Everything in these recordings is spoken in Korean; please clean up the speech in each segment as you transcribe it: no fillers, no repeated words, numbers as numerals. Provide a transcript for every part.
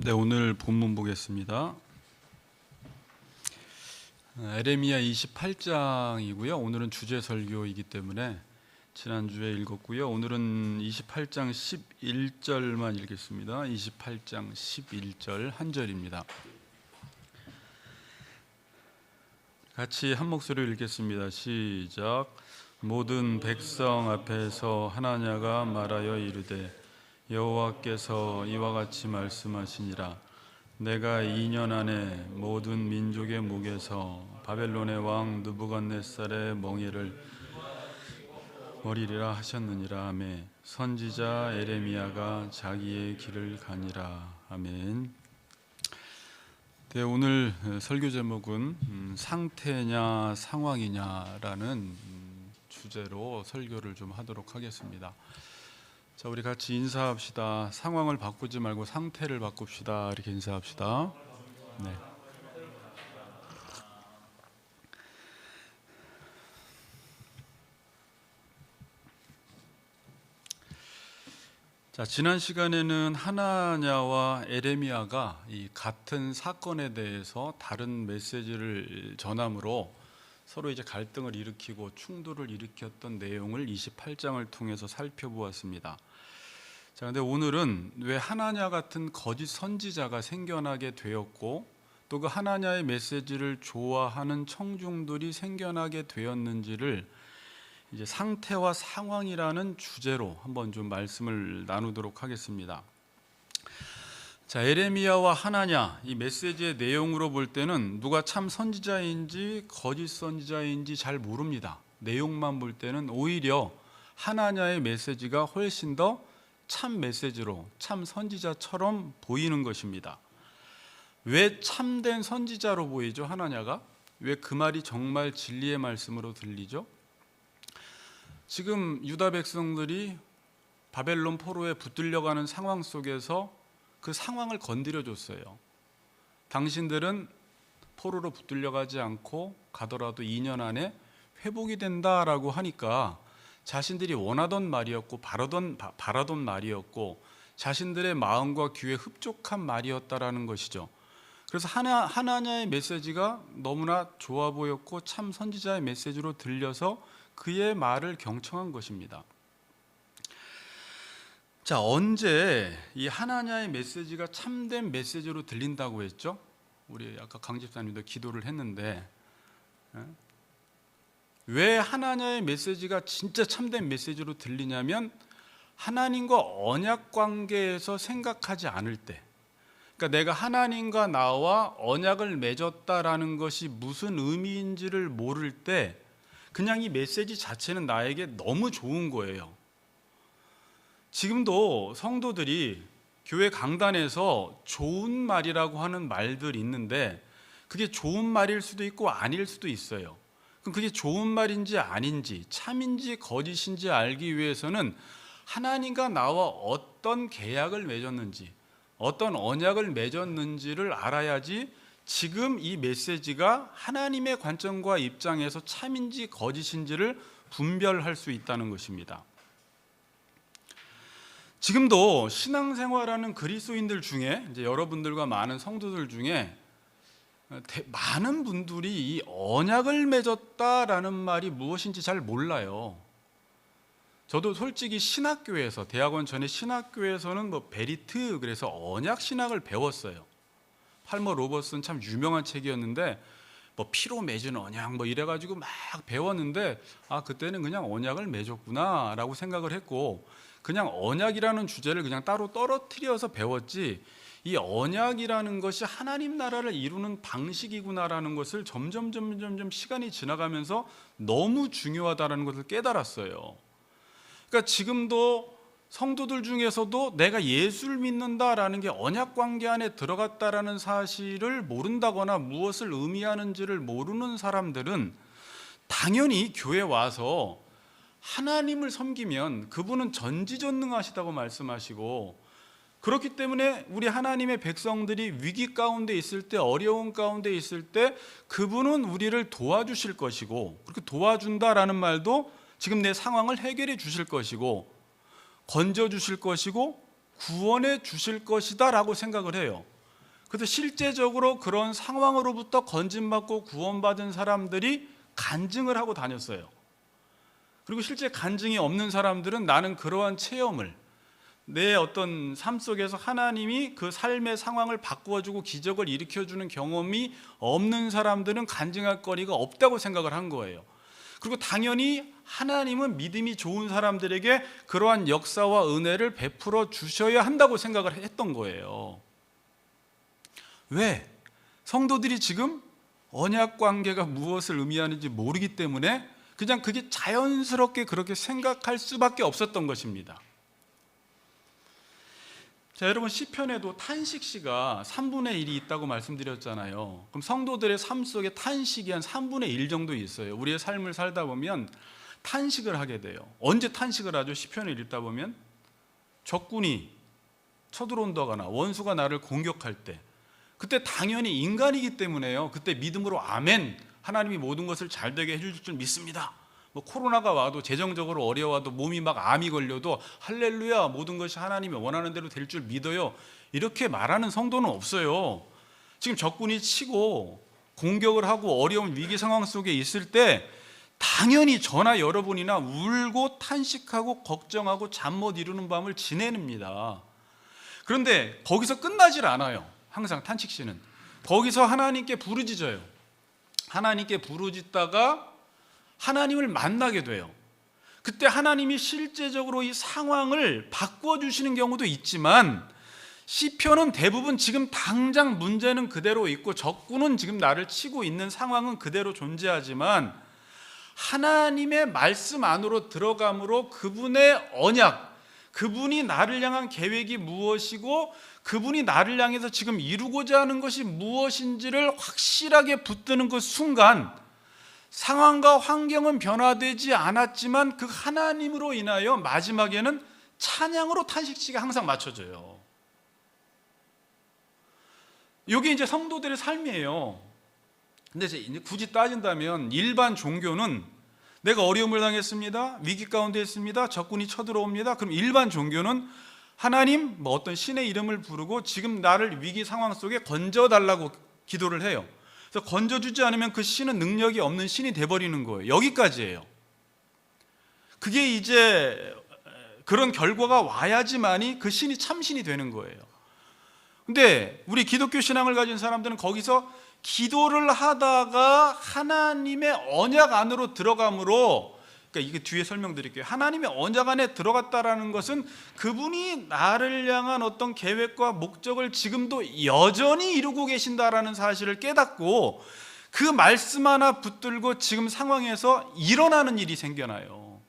네, 오늘 본문 보겠습니다. 에레미야 28장이고요. 오늘은 주제 설교이기 때문에 지난주에 읽었고요. 오늘은 28장 11절만 읽겠습니다. 28장 11절 한 절입니다. 같이 한 목소리로 읽겠습니다. 시작. 모든 백성 앞에서 하나냐가 말하여 이르되 여호와께서 이와 같이 말씀하시니라. 내가 2년 안에 모든 민족의 목에서 바벨론의 왕 느부갓네살의 멍에를 버리리라 하셨느니라. 아멘. 선지자 에레미야가 자기의 길을 가니라. 아멘. 네, 오늘 설교 제목은 상태냐 상황이냐라는 주제로 설교를 좀 하도록 하겠습니다. 자, 우리 같이 인사합시다. 상황을 바꾸지 말고 상태를 바꿉시다. 이렇게 인사합시다. 네. 자, 지난 시간에는 하나냐와 에레미야가 이 같은 사건에 대해서 다른 메시지를 전함으로 서로 이제 갈등을 일으키고 충돌을 일으켰던 내용을 28장을 통해서 살펴보았습니다. 자, 근데 오늘은 왜 하나냐 같은 거짓 선지자가 생겨나게 되었고 또 그 하나냐의 메시지를 좋아하는 청중들이 생겨나게 되었는지를 이제 상태와 상황이라는 주제로 한번 좀 말씀을 나누도록 하겠습니다. 자, 에레미야와 하나냐 이 메시지의 내용으로 볼 때는 누가 참 선지자인지 거짓 선지자인지 잘 모릅니다. 내용만 볼 때는 오히려 하나냐의 메시지가 훨씬 더 참 메시지로 참 선지자처럼 보이는 것입니다. 왜 참된 선지자로 보이죠? 하나냐가 왜 그 말이 정말 진리의 말씀으로 들리죠? 지금 유다 백성들이 바벨론 포로에 붙들려가는 상황 속에서 그 상황을 건드려줬어요. 당신들은 포로로 붙들려가지 않고 가더라도 2년 안에 회복이 된다라고 하니까 자신들이 원하던 말이었고 바라던 말이었고 자신들의 마음과 귀에 흡족한 말이었다라는 것이죠. 그래서 하나냐의 메시지가 너무나 좋아 보였고 참 선지자의 메시지로 들려서 그의 말을 경청한 것입니다. 자, 언제 이 하나냐의 메시지가 참된 메시지로 들린다고 했죠? 우리 아까 강 집사님도 기도를 했는데 왜 하나냐의 메시지가 진짜 참된 메시지로 들리냐면 하나님과 언약 관계에서 생각하지 않을 때, 그러니까 내가 하나님과 나와 언약을 맺었다라는 것이 무슨 의미인지를 모를 때 그냥 이 메시지 자체는 나에게 너무 좋은 거예요. 지금도 성도들이 교회 강단에서 좋은 말이라고 하는 말들이 있는데 그게 좋은 말일 수도 있고 아닐 수도 있어요. 그럼 그게 좋은 말인지 아닌지 참인지 거짓인지 알기 위해서는 하나님과 나와 어떤 계약을 맺었는지 어떤 언약을 맺었는지를 알아야지 지금 이 메시지가 하나님의 관점과 입장에서 참인지 거짓인지를 분별할 수 있다는 것입니다. 지금도 신앙생활하는 그리스도인들 중에 이제 여러분들과 많은 성도들 중에 많은 분들이 이 언약을 맺었다라는 말이 무엇인지 잘 몰라요. 저도 솔직히 신학교에서 대학원 전에 신학교에서는 베리트 그래서 언약 신학을 배웠어요. 팔머 로버슨 참 유명한 책이었는데 피로 맺은 언약 이래가지고 막 배웠는데 그때는 그냥 언약을 맺었구나라고 생각을 했고 그냥 언약이라는 주제를 그냥 따로 떨어뜨려서 배웠지 이 언약이라는 것이 하나님 나라를 이루는 방식이구나라는 것을 점점 시간이 지나가면서 너무 중요하다는 것을 깨달았어요. 그러니까 지금도 성도들 중에서도 내가 예수를 믿는다라는 게 언약 관계 안에 들어갔다라는 사실을 모른다거나 무엇을 의미하는지를 모르는 사람들은 당연히 교회 와서 하나님을 섬기면 그분은 전지전능하시다고 말씀하시고 그렇기 때문에 우리 하나님의 백성들이 위기 가운데 있을 때 어려운 가운데 있을 때 그분은 우리를 도와주실 것이고 그렇게 도와준다라는 말도 지금 내 상황을 해결해 주실 것이고 건져 주실 것이고 구원해 주실 것이다 라고 생각을 해요. 그래서 실제적으로 그런 상황으로부터 건진받고 구원받은 사람들이 간증을 하고 다녔어요. 그리고 실제 간증이 없는 사람들은 나는 그러한 체험을, 내 어떤 삶 속에서 하나님이 그 삶의 상황을 바꾸어주고 기적을 일으켜주는 경험이 없는 사람들은 간증할 거리가 없다고 생각을 한 거예요. 그리고 당연히 하나님은 믿음이 좋은 사람들에게 그러한 역사와 은혜를 베풀어 주셔야 한다고 생각을 했던 거예요. 왜? 성도들이 지금 언약 관계가 무엇을 의미하는지 모르기 때문에 그냥 그게 자연스럽게 그렇게 생각할 수밖에 없었던 것입니다. 자, 여러분, 시편에도 탄식시가 3분의 1이 있다고 말씀드렸잖아요. 그럼 성도들의 삶 속에 탄식이 한 3분의 1 정도 있어요. 우리의 삶을 살다 보면 탄식을 하게 돼요. 언제 탄식을 하죠? 시편을 읽다 보면 적군이 쳐들어온다거나 원수가 나를 공격할 때, 그때 당연히 인간이기 때문에요. 그때 믿음으로 아멘, 하나님이 모든 것을 잘 되게 해줄 줄 믿습니다. 뭐 코로나가 와도, 재정적으로 어려워도, 몸이 막 암이 걸려도 할렐루야, 모든 것이 하나님이 원하는 대로 될 줄 믿어요, 이렇게 말하는 성도는 없어요. 지금 적군이 치고 공격을 하고 어려운 위기 상황 속에 있을 때 당연히 저나 여러분이나 울고 탄식하고 걱정하고 잠 못 이루는 밤을 지냅니다. 그런데 거기서 끝나질 않아요. 항상 탄식시는 거기서 하나님께 부르짖어요. 하나님께 부르짖다가 하나님을 만나게 돼요. 그때 하나님이 실제적으로 이 상황을 바꾸어 주시는 경우도 있지만, 시편은 대부분 지금 당장 문제는 그대로 있고 적군은 지금 나를 치고 있는 상황은 그대로 존재하지만, 하나님의 말씀 안으로 들어감으로 그분의 언약, 그분이 나를 향한 계획이 무엇이고 그분이 나를 향해서 지금 이루고자 하는 것이 무엇인지를 확실하게 붙드는 그 순간, 상황과 환경은 변화되지 않았지만 그 하나님으로 인하여 마지막에는 찬양으로 탄식시가 항상 맞춰져요. 이게 이제 성도들의 삶이에요. 근데 이제 굳이 따진다면 일반 종교는 내가 어려움을 당했습니다, 위기 가운데 있습니다, 적군이 쳐들어옵니다. 그럼 일반 종교는 하나님, 뭐 어떤 신의 이름을 부르고 지금 나를 위기 상황 속에 건져달라고 기도를 해요. 그래서 건져주지 않으면 그 신은 능력이 없는 신이 돼버리는 거예요. 여기까지예요. 그게 이제 그런 결과가 와야지만이 그 신이 참신이 되는 거예요. 근데 우리 기독교 신앙을 가진 사람들은 거기서 기도를 하다가 하나님의 언약 안으로 들어감으로, 그러니까 이게 뒤에 설명드릴게요. 하나님의 언약 안에 들어갔다라는 것은 그분이 나를 향한 어떤 계획과 목적을 지금도 여전히 이루고 계신다라는 사실을 깨닫고 그 말씀 하나 붙들고 지금 상황에서 일어나는 일이 생겨나요.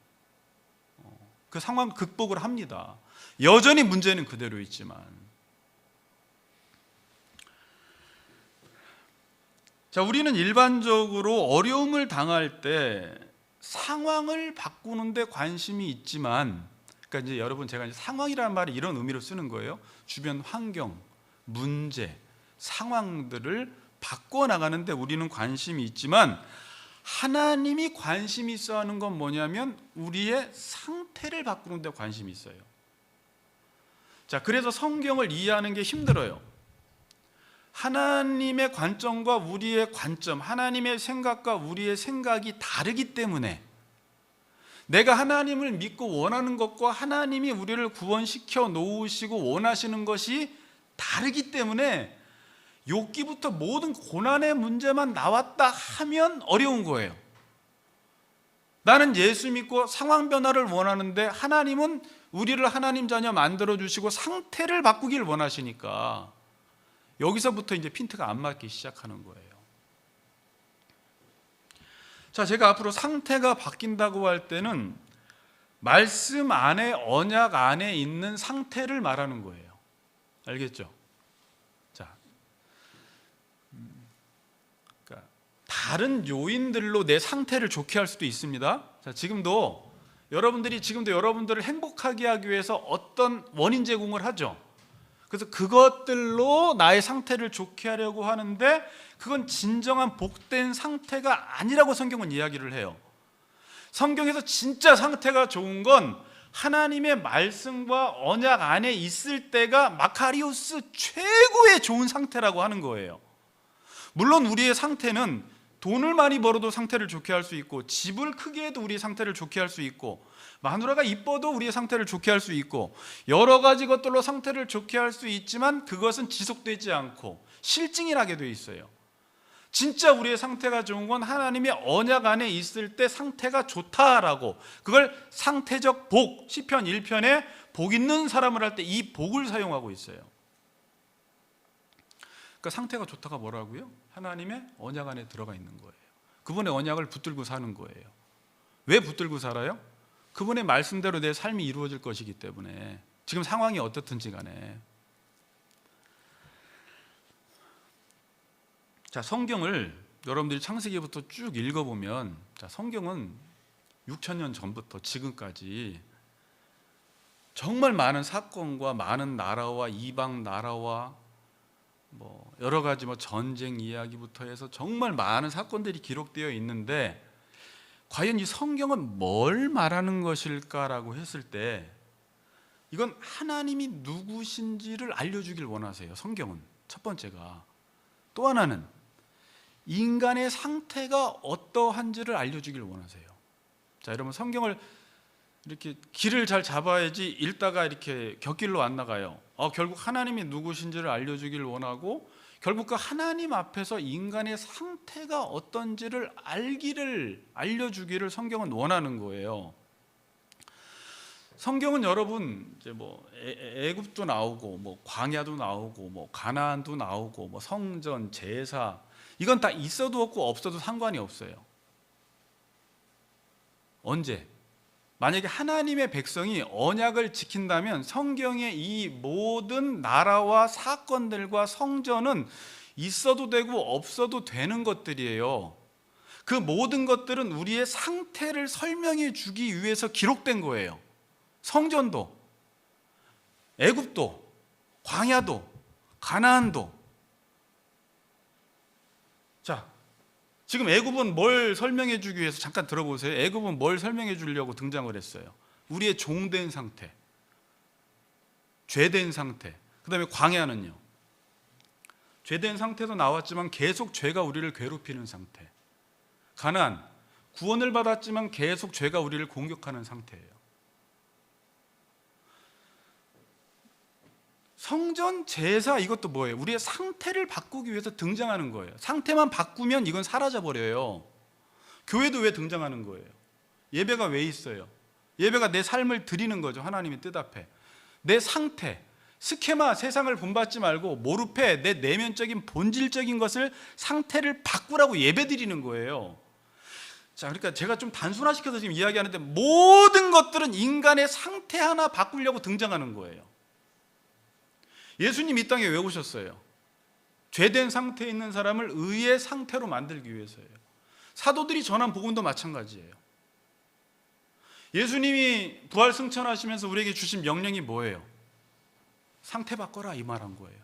그 상황 극복을 합니다. 여전히 문제는 그대로 있지만. 자, 우리는 일반적으로 어려움을 당할 때 상황을 바꾸는 데 관심이 있지만, 그러니까 이제 여러분, 제가 이제 상황이라는 말을 이런 의미로 쓰는 거예요. 주변 환경, 문제, 상황들을 바꿔 나가는데 우리는 관심이 있지만, 하나님이 관심이 있어 하는 건 뭐냐면 우리의 상태를 바꾸는 데 관심이 있어요. 자, 그래서 성경을 이해하는 게 힘들어요. 하나님의 관점과 우리의 관점, 하나님의 생각과 우리의 생각이 다르기 때문에, 내가 하나님을 믿고 원하는 것과 하나님이 우리를 구원시켜 놓으시고 원하시는 것이 다르기 때문에 욥기부터 모든 고난의 문제만 나왔다 하면 어려운 거예요. 나는 예수 믿고 상황 변화를 원하는데 하나님은 우리를 하나님 자녀 만들어주시고 상태를 바꾸길 원하시니까 여기서부터 이제 핀트가 안 맞기 시작하는 거예요. 자, 제가 앞으로 상태가 바뀐다고 할 때는 말씀 안에, 언약 안에 있는 상태를 말하는 거예요. 알겠죠? 자, 그러니까 다른 요인들로 내 상태를 좋게 할 수도 있습니다. 자, 지금도 여러분들을 행복하게 하기 위해서 어떤 원인 제공을 하죠. 그래서 그것들로 나의 상태를 좋게 하려고 하는데 그건 진정한 복된 상태가 아니라고 성경은 이야기를 해요. 성경에서 진짜 상태가 좋은 건 하나님의 말씀과 언약 안에 있을 때가 마카리오스 최고의 좋은 상태라고 하는 거예요. 물론 우리의 상태는 돈을 많이 벌어도 상태를 좋게 할 수 있고, 집을 크게 해도 우리의 상태를 좋게 할 수 있고, 마누라가 이뻐도 우리의 상태를 좋게 할 수 있고, 여러 가지 것들로 상태를 좋게 할 수 있지만 그것은 지속되지 않고 실증이 나게 돼 있어요. 진짜 우리의 상태가 좋은 건 하나님의 언약 안에 있을 때 상태가 좋다라고, 그걸 상태적 복, 시편 1편에 복 있는 사람을 할 때 이 복을 사용하고 있어요. 그러니까 상태가 좋다가 뭐라고요? 하나님의 언약 안에 들어가 있는 거예요. 그분의 언약을 붙들고 사는 거예요. 왜 붙들고 살아요? 그분의 말씀대로 내 삶이 이루어질 것이기 때문에. 지금 상황이 어떻든지 간에. 자, 성경을 여러분들이 창세기부터 쭉 읽어보면, 자, 성경은 6,000년 전부터 지금까지 정말 많은 사건과 많은 나라와 이방 나라와 여러 가지 전쟁 이야기부터 해서 정말 많은 사건들이 기록되어 있는데, 과연 이 성경은 뭘 말하는 것일까라고 했을 때, 이건 하나님이 누구신지를 알려주길 원하세요. 성경은 첫 번째가. 또 하나는 인간의 상태가 어떠한지를 알려주길 원하세요. 자, 여러분, 성경을 이렇게 길을 잘 잡아야지 읽다가 이렇게 곁길로 안 나가요. 결국 하나님이 누구신지를 알려주길 원하고, 결국 그 하나님 앞에서 인간의 상태가 어떤지를 알려주기를 성경은 원하는 거예요. 성경은 여러분 이제 애굽도 나오고 광야도 나오고 가나안도 나오고 성전, 제사, 이건 다 있어도 없고 없어도 상관이 없어요. 언제? 만약에 하나님의 백성이 언약을 지킨다면 성경의 이 모든 나라와 사건들과 성전은 있어도 되고 없어도 되는 것들이에요. 그 모든 것들은 우리의 상태를 설명해 주기 위해서 기록된 거예요. 성전도, 애굽도, 광야도, 가나안도. 자, 지금 애굽은 뭘 설명해 주기 위해서, 잠깐 들어보세요. 애굽은 뭘 설명해 주려고 등장을 했어요? 우리의 종된 상태, 죄된 상태. 그 다음에 광야는요, 죄된 상태도 나왔지만 계속 죄가 우리를 괴롭히는 상태. 가나안, 구원을 받았지만 계속 죄가 우리를 공격하는 상태예요. 성전, 제사, 이것도 뭐예요? 우리의 상태를 바꾸기 위해서 등장하는 거예요. 상태만 바꾸면 이건 사라져버려요. 교회도 왜 등장하는 거예요? 예배가 왜 있어요? 예배가 내 삶을 드리는 거죠. 하나님의 뜻 앞에. 내 상태, 스케마, 세상을 본받지 말고 모르페, 내 내면적인 본질적인 것을, 상태를 바꾸라고 예배 드리는 거예요. 자, 그러니까 제가 좀 단순화시켜서 지금 이야기하는데, 모든 것들은 인간의 상태 하나 바꾸려고 등장하는 거예요. 예수님 이 땅에 왜 오셨어요? 죄된 상태에 있는 사람을 의의 상태로 만들기 위해서예요. 사도들이 전한 복음도 마찬가지예요. 예수님이 부활 승천하시면서 우리에게 주신 명령이 뭐예요? 상태 바꿔라, 이 말한 거예요.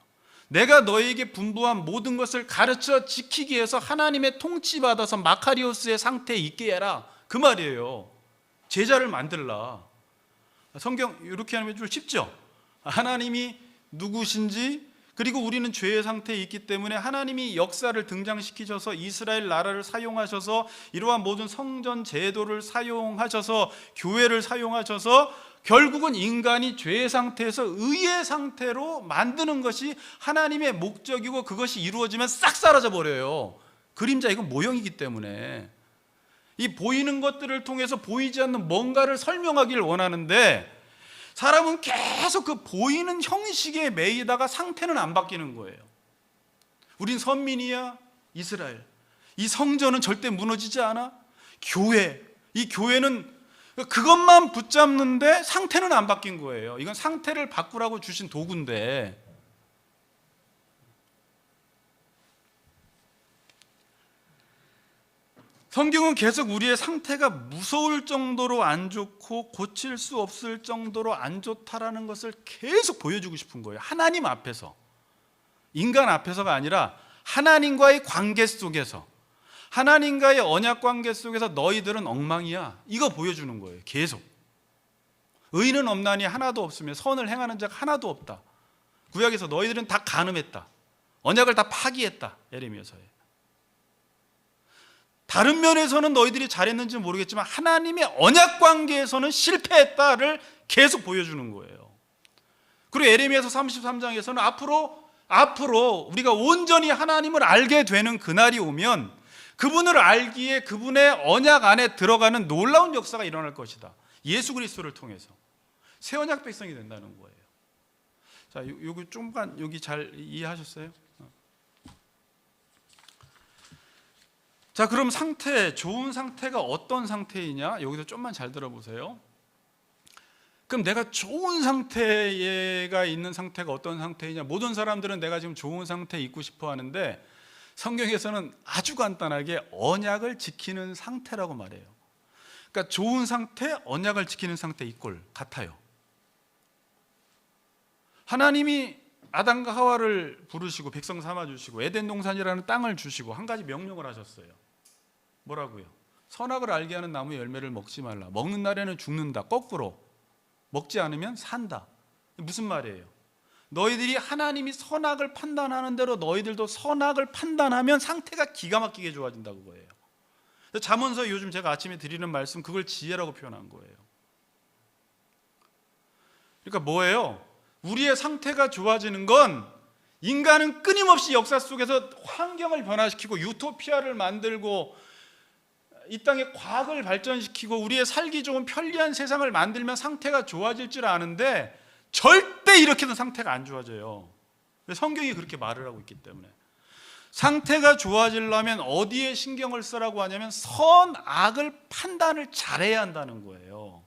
내가 너에게 분부한 모든 것을 가르쳐 지키기 위해서 하나님의 통치받아서 마카리오스의 상태에 있게 해라, 그 말이에요. 제자를 만들라. 성경 이렇게 하면 좀 쉽죠? 하나님이 누구신지, 그리고 우리는 죄의 상태에 있기 때문에 하나님이 역사를 등장시키셔서 이스라엘 나라를 사용하셔서 이러한 모든 성전 제도를 사용하셔서 교회를 사용하셔서 결국은 인간이 죄의 상태에서 의의 상태로 만드는 것이 하나님의 목적이고, 그것이 이루어지면 싹 사라져 버려요. 그림자, 이건 모형이기 때문에. 이 보이는 것들을 통해서 보이지 않는 뭔가를 설명하기를 원하는데, 사람은 계속 그 보이는 형식에 매이다가 상태는 안 바뀌는 거예요. 우린 선민이야, 이스라엘. 이 성전은 절대 무너지지 않아. 교회, 이 교회는 그것만 붙잡는데 상태는 안 바뀐 거예요. 이건 상태를 바꾸라고 주신 도구인데, 성경은 계속 우리의 상태가 무서울 정도로 안 좋고 고칠 수 없을 정도로 안 좋다라는 것을 계속 보여주고 싶은 거예요. 하나님 앞에서, 인간 앞에서가 아니라 하나님과의 관계 속에서, 하나님과의 언약 관계 속에서 너희들은 엉망이야, 이거 보여주는 거예요. 계속. 의인은 없나니 하나도 없으며 선을 행하는 자가 하나도 없다. 구약에서 너희들은 다 간음했다. 언약을 다 파기했다. 예레미야서에. 다른 면에서는 너희들이 잘했는지 모르겠지만 하나님의 언약 관계에서는 실패했다를 계속 보여주는 거예요. 그리고 예레미야서 33장에서는 앞으로 우리가 온전히 하나님을 알게 되는 그날이 오면 그분을 알기에 그분의 언약 안에 들어가는 놀라운 역사가 일어날 것이다. 예수 그리스도를 통해서 새 언약 백성이 된다는 거예요. 자, 여기 좀만 여기 잘 이해하셨어요? 자, 그럼 좋은 상태가 어떤 상태이냐? 여기서 좀만 잘 들어보세요. 그럼 내가 좋은 상태가 있는 상태가 어떤 상태이냐? 모든 사람들은 내가 지금 좋은 상태에 있고 싶어 하는데 성경에서는 아주 간단하게 언약을 지키는 상태라고 말해요. 그러니까 좋은 상태, 언약을 지키는 상태 이꼴 같아요. 하나님이 아담과 하와를 부르시고 백성 삼아 주시고 에덴 동산이라는 땅을 주시고 한 가지 명령을 하셨어요. 뭐라고요? 선악을 알게 하는 나무의 열매를 먹지 말라. 먹는 날에는 죽는다. 거꾸로 먹지 않으면 산다. 무슨 말이에요? 너희들이 하나님이 선악을 판단하는 대로 너희들도 선악을 판단하면 상태가 기가 막히게 좋아진다고 거예요. 잠언서 요즘 제가 아침에 드리는 말씀 그걸 지혜라고 표현한 거예요. 그러니까 뭐예요? 우리의 상태가 좋아지는 건 인간은 끊임없이 역사 속에서 환경을 변화시키고 유토피아를 만들고 이 땅에 과학을 발전시키고 우리의 살기 좋은 편리한 세상을 만들면 상태가 좋아질 줄 아는데 절대 이렇게는 상태가 안 좋아져요. 성경이 그렇게 말을 하고 있기 때문에. 상태가 좋아지려면 어디에 신경을 쓰라고 하냐면 선악을 판단을 잘해야 한다는 거예요.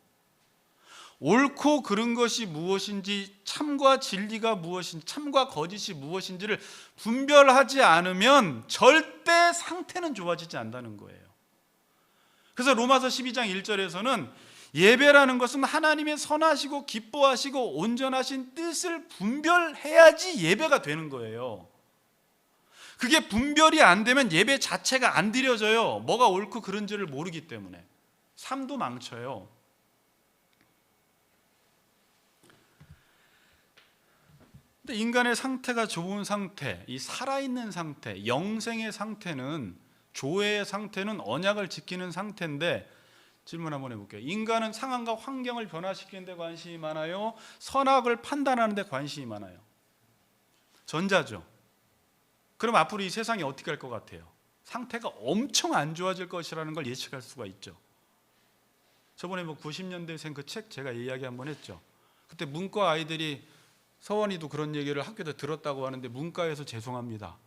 옳고 그른 것이 무엇인지, 참과 진리가 무엇인지, 참과 거짓이 무엇인지를 분별하지 않으면 절대 상태는 좋아지지 않는다는 거예요. 그래서 로마서 12장 1절에서는 예배라는 것은 하나님의 선하시고 기뻐하시고 온전하신 뜻을 분별해야지 예배가 되는 거예요. 그게 분별이 안 되면 예배 자체가 안 드려져요. 뭐가 옳고 그른지를 모르기 때문에. 삶도 망쳐요. 근데 인간의 상태가 좋은 상태, 이 살아있는 상태, 영생의 상태는, 조회의 상태는 언약을 지키는 상태인데, 질문 한번 해볼게요. 인간은 상황과 환경을 변화시키는 데 관심이 많아요? 선악을 판단하는 데 관심이 많아요? 전자죠. 그럼 앞으로 이 세상이 어떻게 할 것 같아요? 상태가 엄청 안 좋아질 것이라는 걸 예측할 수가 있죠. 저번에 90년대생 그 책 제가 이야기 한번 했죠. 그때 문과 아이들이, 서원이도 그런 얘기를 학교에 들었다고 하는데 문과에서 죄송합니다.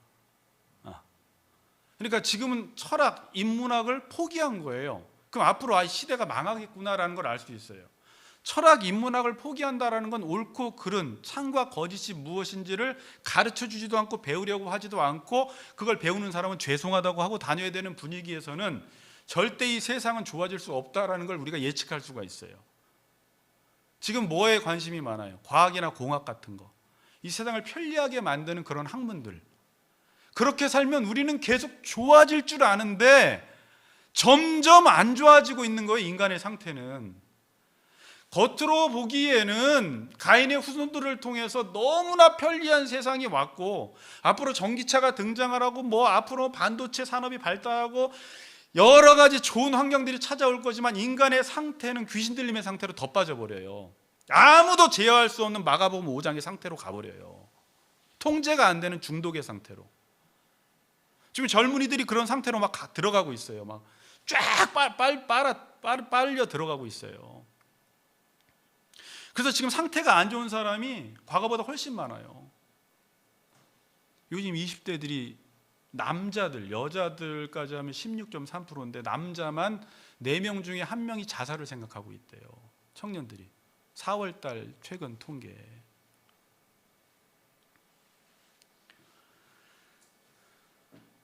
그러니까 지금은 철학, 인문학을 포기한 거예요. 그럼 앞으로 시대가 망하겠구나라는 걸 알 수 있어요. 철학, 인문학을 포기한다라는 건 옳고 그른, 참과 거짓이 무엇인지를 가르쳐주지도 않고 배우려고 하지도 않고 그걸 배우는 사람은 죄송하다고 하고 다녀야 되는 분위기에서는 절대 이 세상은 좋아질 수 없다라는 걸 우리가 예측할 수가 있어요. 지금 뭐에 관심이 많아요? 과학이나 공학 같은 거. 이 세상을 편리하게 만드는 그런 학문들. 그렇게 살면 우리는 계속 좋아질 줄 아는데 점점 안 좋아지고 있는 거예요. 인간의 상태는. 겉으로 보기에는 가인의 후손들을 통해서 너무나 편리한 세상이 왔고 앞으로 전기차가 등장을 하고 앞으로 반도체 산업이 발달하고 여러 가지 좋은 환경들이 찾아올 거지만 인간의 상태는 귀신 들림의 상태로 더 빠져버려요. 아무도 제어할 수 없는 마가복음 5장의 상태로 가버려요. 통제가 안 되는 중독의 상태로. 지금 젊은이들이 그런 상태로 막 들어가고 있어요. 막 쫙 빨려 들어가고 있어요. 그래서 지금 상태가 안 좋은 사람이 과거보다 훨씬 많아요. 요즘 20대들이 남자들, 여자들까지 하면 16.3%인데 남자만 4명 중에 1명이 자살을 생각하고 있대요. 청년들이. 4월 달 최근 통계.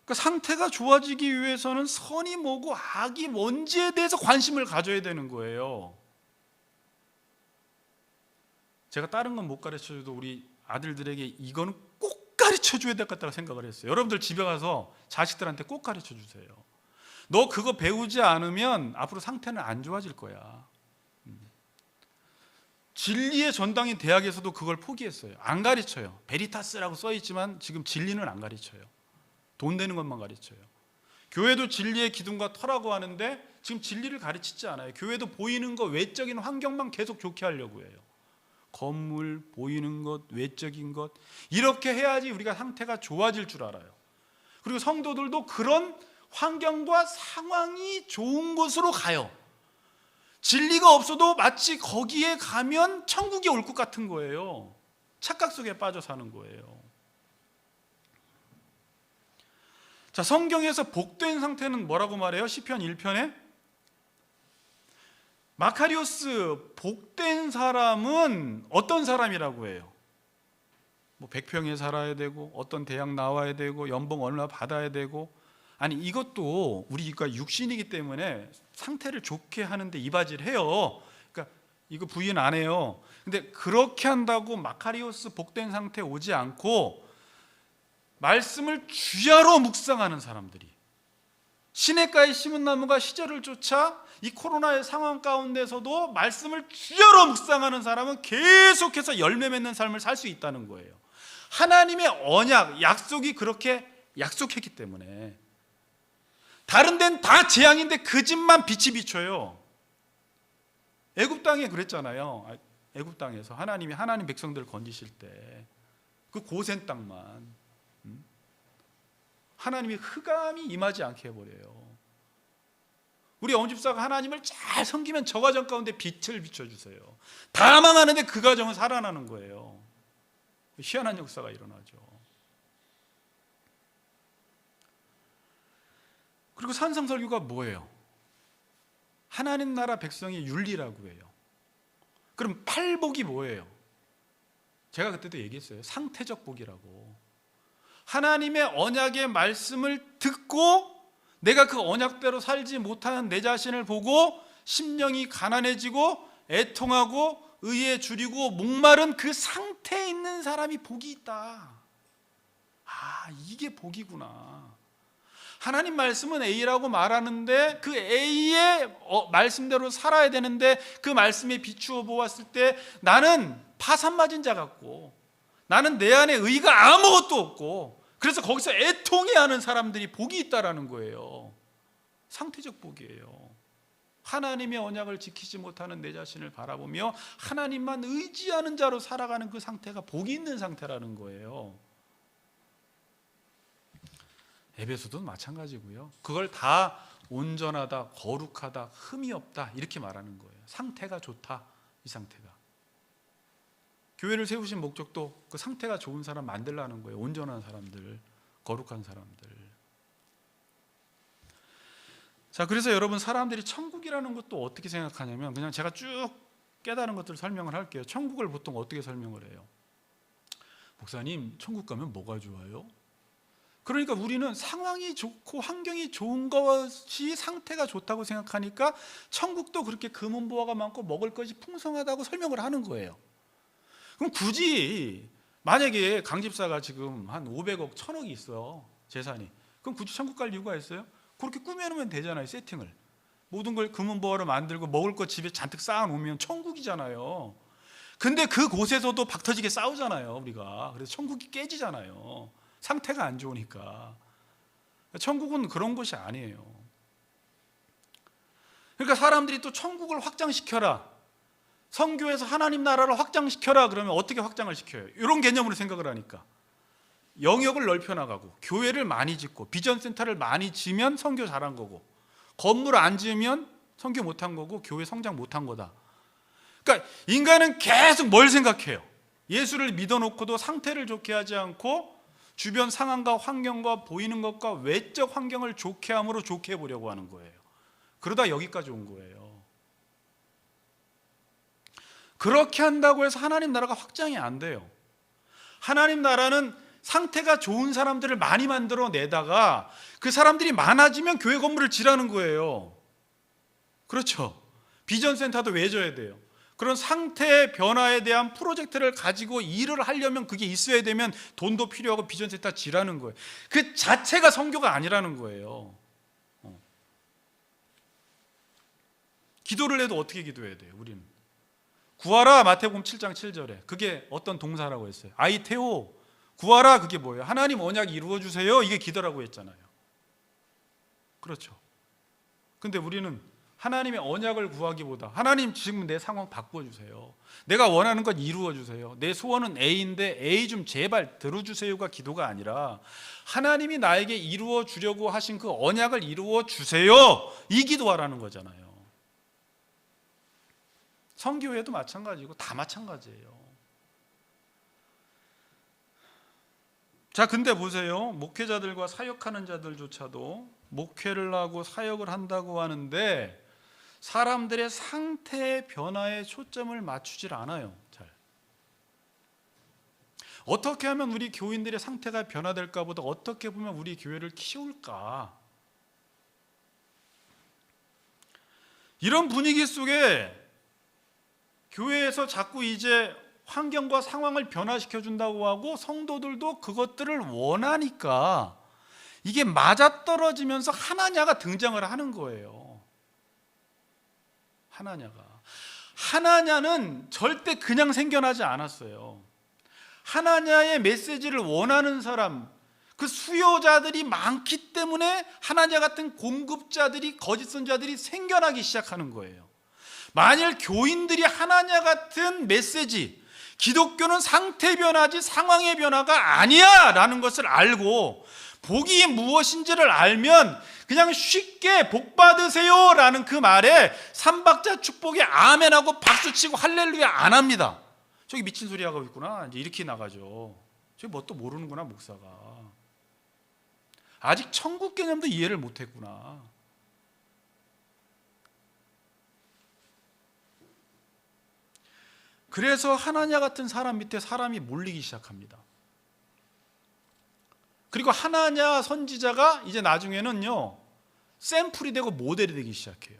그러니까 상태가 좋아지기 위해서는 선이 뭐고 악이 뭔지에 대해서 관심을 가져야 되는 거예요. 제가 다른 건 못 가르쳐줘도 우리 아들들에게 이거는 꼭 가르쳐줘야 될 것 같다고 생각을 했어요. 여러분들 집에 가서 자식들한테 꼭 가르쳐주세요. 너 그거 배우지 않으면 앞으로 상태는 안 좋아질 거야. 진리의 전당인 대학에서도 그걸 포기했어요. 안 가르쳐요. 베리타스라고 써있지만 지금 진리는 안 가르쳐요. 돈 되는 것만 가르쳐요. 교회도 진리의 기둥과 터라고 하는데 지금 진리를 가르치지 않아요. 교회도 보이는 것, 외적인 환경만 계속 좋게 하려고 해요. 건물, 보이는 것, 외적인 것, 이렇게 해야지 우리가 상태가 좋아질 줄 알아요. 그리고 성도들도 그런 환경과 상황이 좋은 곳으로 가요. 진리가 없어도 마치 거기에 가면 천국이 올 것 같은 거예요. 착각 속에 빠져 사는 거예요. 자, 성경에서 복된 상태는 뭐라고 말해요? 시편 1편에 마카리오스, 복된 사람은 어떤 사람이라고 해요? 뭐 100평에 살아야 되고 어떤 대학 나와야 되고 연봉 얼마 받아야 되고, 아니 이것도 우리가 육신이기 때문에 상태를 좋게 하는데 이바지를 해요. 그러니까 이거 부인 안 해요. 근데 그렇게 한다고 마카리오스 복된 상태에 오지 않고 말씀을 주야로 묵상하는 사람들이, 시냇가에 심은 나무가 시절을 쫓아 이 코로나의 상황 가운데서도 말씀을 주야로 묵상하는 사람은 계속해서 열매 맺는 삶을 살 수 있다는 거예요. 하나님의 언약, 약속이 그렇게 약속했기 때문에. 다른 데는 다 재앙인데 그 집만 빛이 비춰요. 애굽 땅에 그랬잖아요. 애굽 땅에서 하나님이 하나님 백성들을 건지실 때 그 고센 땅만 하나님이 흑암이 임하지 않게 해버려요. 우리 어머집사가 하나님을 잘 섬기면 저 가정 가운데 빛을 비춰주세요. 다 망하는데 그 가정은 살아나는 거예요. 희한한 역사가 일어나죠. 그리고 산상설교가 뭐예요? 하나님 나라 백성의 윤리라고 해요. 그럼 팔복이 뭐예요? 제가 그때도 얘기했어요. 상태적 복이라고. 하나님의 언약의 말씀을 듣고 내가 그 언약대로 살지 못하는 내 자신을 보고 심령이 가난해지고 애통하고 의에 줄이고 목마른 그 상태에 있는 사람이 복이 있다. 아, 이게 복이구나. 하나님 말씀은 A라고 말하는데 그 A의 말씀대로 살아야 되는데 그 말씀에 비추어 보았을 때 나는 파산 맞은 자 같고 나는 내 안에 의가 아무것도 없고 그래서 거기서 애통해하는 사람들이 복이 있다라는 거예요. 상태적 복이에요. 하나님의 언약을 지키지 못하는 내 자신을 바라보며 하나님만 의지하는 자로 살아가는 그 상태가 복이 있는 상태라는 거예요. 에베소도 마찬가지고요. 그걸 다 온전하다, 거룩하다, 흠이 없다 이렇게 말하는 거예요. 상태가 좋다, 이 상태가. 교회를 세우신 목적도 그 상태가 좋은 사람 만들라는 거예요. 온전한 사람들, 거룩한 사람들. 자, 그래서 여러분, 사람들이 천국이라는 것도 어떻게 생각하냐면, 그냥 제가 쭉 깨달은 것들을 설명을 할게요. 천국을 보통 어떻게 설명을 해요? 목사님, 천국 가면 뭐가 좋아요? 그러니까 우리는 상황이 좋고 환경이 좋은 것이 상태가 좋다고 생각하니까 천국도 그렇게 금은보화가 많고 먹을 것이 풍성하다고 설명을 하는 거예요. 그럼 굳이 만약에 강집사가 지금 한 500억, 1000억이 있어, 재산이. 그럼 굳이 천국 갈 이유가 있어요? 그렇게 꾸며놓으면 되잖아요, 세팅을. 모든 걸 금은보화로 만들고 먹을 것 집에 잔뜩 쌓아놓으면 천국이잖아요. 근데 그 곳에서도 박터지게 싸우잖아요, 우리가. 그래서 천국이 깨지잖아요. 상태가 안 좋으니까. 천국은 그런 것이 아니에요. 그러니까 사람들이 또 천국을 확장시켜라, 선교에서 하나님 나라를 확장시켜라 그러면 어떻게 확장을 시켜요? 이런 개념으로 생각을 하니까 영역을 넓혀나가고 교회를 많이 짓고 비전센터를 많이 지으면 선교 잘한 거고 건물 안 지으면 선교 못한 거고 교회 성장 못한 거다. 그러니까 인간은 계속 뭘 생각해요? 예수를 믿어놓고도 상태를 좋게 하지 않고 주변 상황과 환경과 보이는 것과 외적 환경을 좋게 함으로 좋게 해보려고 하는 거예요. 그러다 여기까지 온 거예요. 그렇게 한다고 해서 하나님 나라가 확장이 안 돼요. 하나님 나라는 상태가 좋은 사람들을 많이 만들어내다가 그 사람들이 많아지면 교회 건물을 지라는 거예요. 그렇죠. 비전센터도 왜 져야 돼요? 그런 상태의 변화에 대한 프로젝트를 가지고 일을 하려면 그게 있어야 되면 돈도 필요하고 비전센터 지라는 거예요. 그 자체가 선교가 아니라는 거예요. 기도를 해도 어떻게 기도해야 돼요? 우리는 구하라 마태복음 7장 7절에 그게 어떤 동사라고 했어요? 아이테오. 구하라 그게 뭐예요? 하나님 언약 이루어 주세요. 이게 기도라고 했잖아요. 그렇죠. 근데 우리는 하나님의 언약을 구하기보다 하나님 지금 내 상황 바꿔주세요. 내가 원하는 것 이루어주세요. 내 소원은 A인데 A 좀 제발 들어주세요가 기도가 아니라 하나님이 나에게 이루어주려고 하신 그 언약을 이루어주세요. 이 기도하라는 거잖아요. 선교회도 마찬가지고 다 마찬가지예요. 자, 근데 보세요. 목회자들과 사역하는 자들조차도 목회를 하고 사역을 한다고 하는데 사람들의 상태 변화에 초점을 맞추질 않아요. 잘. 어떻게 하면 우리 교인들의 상태가 변화될까 보다 어떻게 보면 우리 교회를 키울까? 이런 분위기 속에 교회에서 자꾸 이제 환경과 상황을 변화시켜 준다고 하고 성도들도 그것들을 원하니까 이게 맞아떨어지면서 하나냐가 등장을 하는 거예요. 하나냐는 절대 그냥 생겨나지 않았어요. 하나냐의 메시지를 원하는 사람, 그 수요자들이 많기 때문에 하나냐 같은 공급자들이, 거짓 선자들이 생겨나기 시작하는 거예요. 만일 교인들이 하나냐 같은 메시지, 기독교는 상태 변화지 상황의 변화가 아니야 라는 것을 알고 복이 무엇인지를 알면 그냥 쉽게 복 받으세요 라는 그 말에 삼박자 축복에 아멘하고 박수치고 할렐루야 안 합니다. 저기 미친 소리 하고 있구나, 이제 이렇게 나가죠. 저기 뭣도 모르는구나 목사가. 아직 천국 개념도 이해를 못했구나. 그래서 하나냐 같은 사람 밑에 사람이 몰리기 시작합니다. 그리고 하나냐 선지자가 이제 나중에는요 샘플이 되고 모델이 되기 시작해요.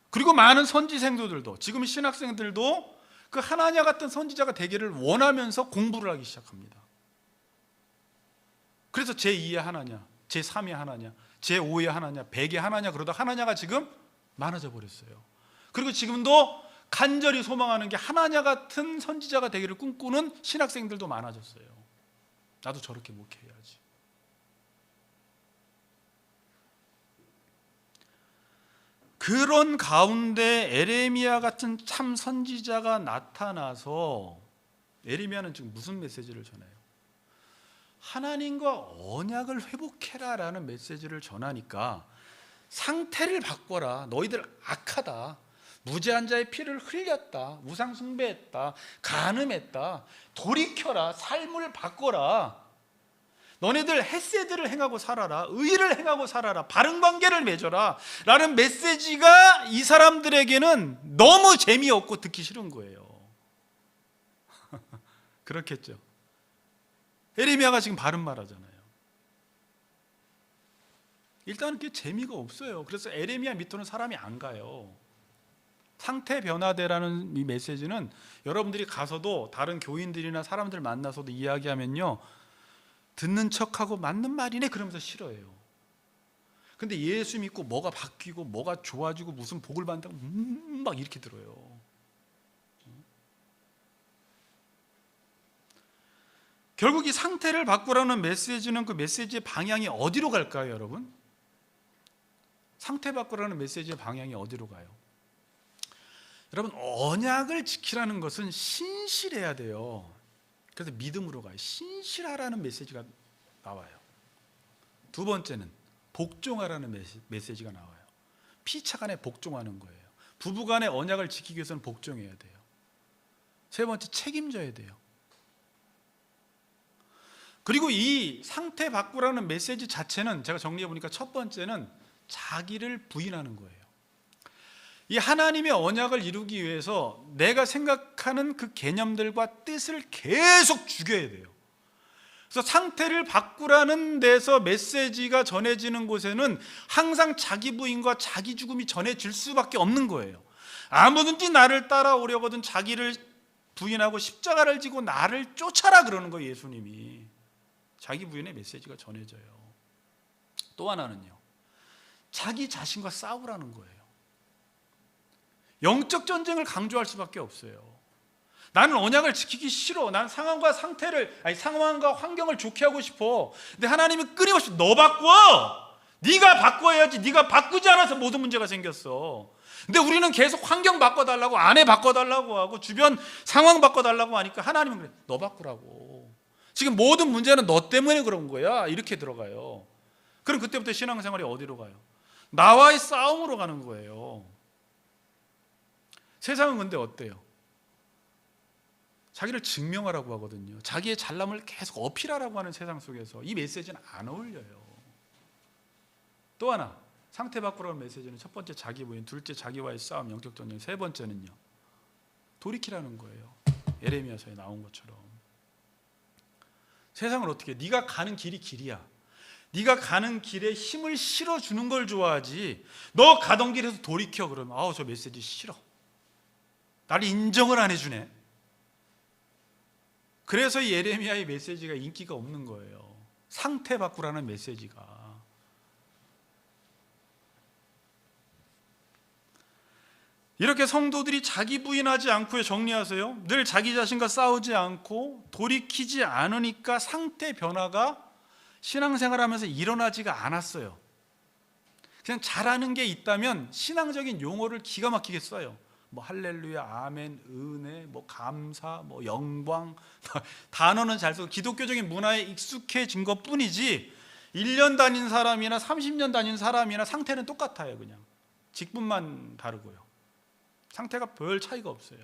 그리고 많은 선지 생도들도, 지금 신학생들도 그 하나냐 같은 선지자가 되기를 원하면서 공부를 하기 시작합니다. 그래서 제2의 하나냐, 제3의 하나냐, 제5의 하나냐, 100의 하나냐 그러다 하나냐가 지금 많아져 버렸어요. 그리고 지금도 간절히 소망하는 게 하나냐 같은 선지자가 되기를 꿈꾸는 신학생들도 많아졌어요. 나도 저렇게 목회해야지. 그런 가운데 에레미야 같은 참 선지자가 나타나서, 에레미야는 지금 무슨 메시지를 전해요? 하나님과 언약을 회복해라라는 메시지를 전하니까 상태를 바꿔라. 너희들 악하다. 무죄한 자의 피를 흘렸다. 우상 숭배했다. 간음했다. 돌이켜라. 삶을 바꿔라. 너네들 헤세드를 행하고 살아라. 의를 행하고 살아라. 바른 관계를 맺어라 라는 메시지가 이 사람들에게는 너무 재미없고 듣기 싫은 거예요. 그렇겠죠. 에레미야가 지금 바른 말 하잖아요. 일단은 그게 재미가 없어요. 그래서 에레미야 밑으로는 사람이 안 가요. 상태 변화되라는 이 메시지는 여러분들이 가서도 다른 교인들이나 사람들 만나서도 이야기하면요 듣는 척하고 맞는 말이네 그러면서 싫어해요. 근데 예수 믿고 뭐가 바뀌고 뭐가 좋아지고 무슨 복을 받는다고 막 이렇게 들어요. 결국 이 상태를 바꾸라는 메시지는 그 메시지의 방향이 어디로 갈까요, 여러분? 상태 바꾸라는 메시지의 방향이 어디로 가요? 여러분, 언약을 지키라는 것은 신실해야 돼요. 그래서 믿음으로 가요. 신실하라는 메시지가 나와요. 두 번째는 복종하라는 메시지가 나와요. 피차간에 복종하는 거예요. 부부간의 언약을 지키기 위해서는 복종해야 돼요. 세 번째, 책임져야 돼요. 그리고 이 상태 바꾸라는 메시지 자체는 제가 정리해 보니까 첫 번째는 자기를 부인하는 거예요. 이 하나님의 언약을 이루기 위해서 내가 생각하는 그 개념들과 뜻을 계속 죽여야 돼요. 그래서 상태를 바꾸라는 데서 메시지가 전해지는 곳에는 항상 자기 부인과 자기 죽음이 전해질 수밖에 없는 거예요. 아무든지 나를 따라오려거든 자기를 부인하고 십자가를 지고 나를 쫓아라 그러는 거예요. 예수님이. 자기 부인의 메시지가 전해져요. 또 하나는요, 자기 자신과 싸우라는 거예요. 영적 전쟁을 강조할 수밖에 없어요. 나는 언약을 지키기 싫어. 난 상황과 환경을 좋게 하고 싶어. 근데 하나님이 끊임없이 너 바꿔. 네가 바꿔야지. 네가 바꾸지 않아서 모든 문제가 생겼어. 근데 우리는 계속 환경 바꿔달라고, 아내 바꿔달라고 하고, 주변 상황 바꿔달라고 하니까 하나님은 그래, 너 바꾸라고. 지금 모든 문제는 너 때문에 그런 거야. 이렇게 들어가요. 그럼 그때부터 신앙생활이 어디로 가요? 나와의 싸움으로 가는 거예요. 세상은 근데 어때요? 자기를 증명하라고 하거든요. 자기의 잘남을 계속 어필하라고 하는 세상 속에서 이 메시지는 안 어울려요. 또 하나, 상태 바꾸라는 메시지는 첫 번째 자기 부인, 둘째 자기와의 싸움, 영적 전쟁, 세 번째는요 돌이키라는 거예요. 예레미야서에 나온 것처럼. 세상을 어떻게 해? 네가 가는 길이 길이야. 네가 가는 길에 힘을 실어주는 걸 좋아하지, 너 가던 길에서 돌이켜 그러면 아우 저 메시지 싫어. 나를 인정을 안 해주네. 그래서 예레미야의 메시지가 인기가 없는 거예요. 상태 바꾸라는 메시지가. 이렇게 성도들이 자기 부인하지 않고, 정리하세요, 늘 자기 자신과 싸우지 않고 돌이키지 않으니까 상태 변화가 신앙생활하면서 일어나지가 않았어요. 그냥 잘하는 게 있다면 신앙적인 용어를 기가 막히게 써요. 뭐 할렐루야, 아멘, 은혜, 뭐 감사, 뭐 영광, 단어는 잘 쓰고 기독교적인 문화에 익숙해진 것뿐이지 1년 다닌 사람이나 30년 다닌 사람이나 상태는 똑같아요. 그냥 직분만 다르고요. 상태가 별 차이가 없어요.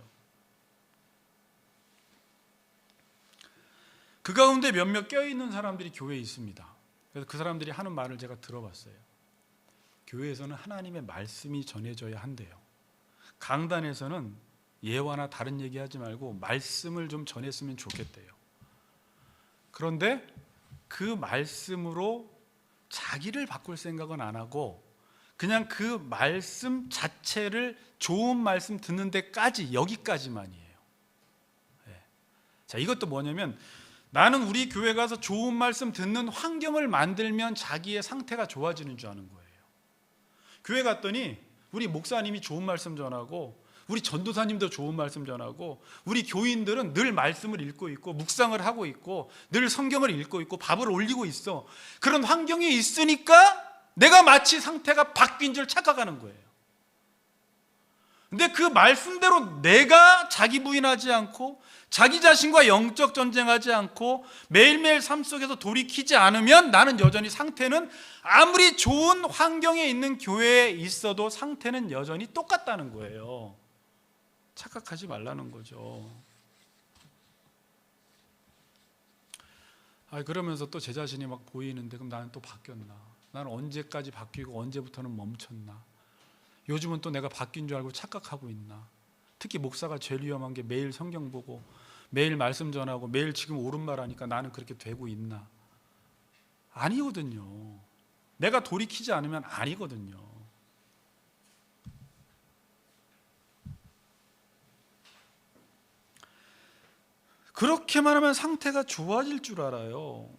그 가운데 몇몇 껴있는 사람들이 교회에 있습니다. 그래서 그 사람들이 하는 말을 제가 들어봤어요. 교회에서는 하나님의 말씀이 전해져야 한대요. 강단에서는 예화나 다른 얘기하지 말고 말씀을 좀 전했으면 좋겠대요. 그런데 그 말씀으로 자기를 바꿀 생각은 안 하고 그냥 그 말씀 자체를 좋은 말씀 듣는 데까지, 여기까지만이에요. 네. 자, 이것도 뭐냐면 나는 우리 교회 가서 좋은 말씀 듣는 환경을 만들면 자기의 상태가 좋아지는 줄 아는 거예요. 교회 갔더니 우리 목사님이 좋은 말씀 전하고 우리 전도사님도 좋은 말씀 전하고 우리 교인들은 늘 말씀을 읽고 있고 묵상을 하고 있고 늘 성경을 읽고 있고 밥을 올리고 있어. 그런 환경이 있으니까 내가 마치 상태가 바뀐 줄 착각하는 거예요. 근데 그 말씀대로 내가 자기 부인하지 않고 자기 자신과 영적 전쟁하지 않고 매일매일 삶 속에서 돌이키지 않으면 나는 여전히 상태는 아무리 좋은 환경에 있는 교회에 있어도 상태는 여전히 똑같다는 거예요. 착각하지 말라는 거죠. 그러면서 또 제 자신이 막 보이는데 그럼 나는 또 바뀌었나? 나는 언제까지 바뀌고 언제부터는 멈췄나? 요즘은 또 내가 바뀐 줄 알고 착각하고 있나? 특히 목사가 제일 위험한 게 매일 성경 보고 매일 말씀 전하고 매일 지금 옳은 말 하니까 나는 그렇게 되고 있나? 아니거든요. 내가 돌이키지 않으면 아니거든요. 그렇게만 하면 상태가 좋아질 줄 알아요.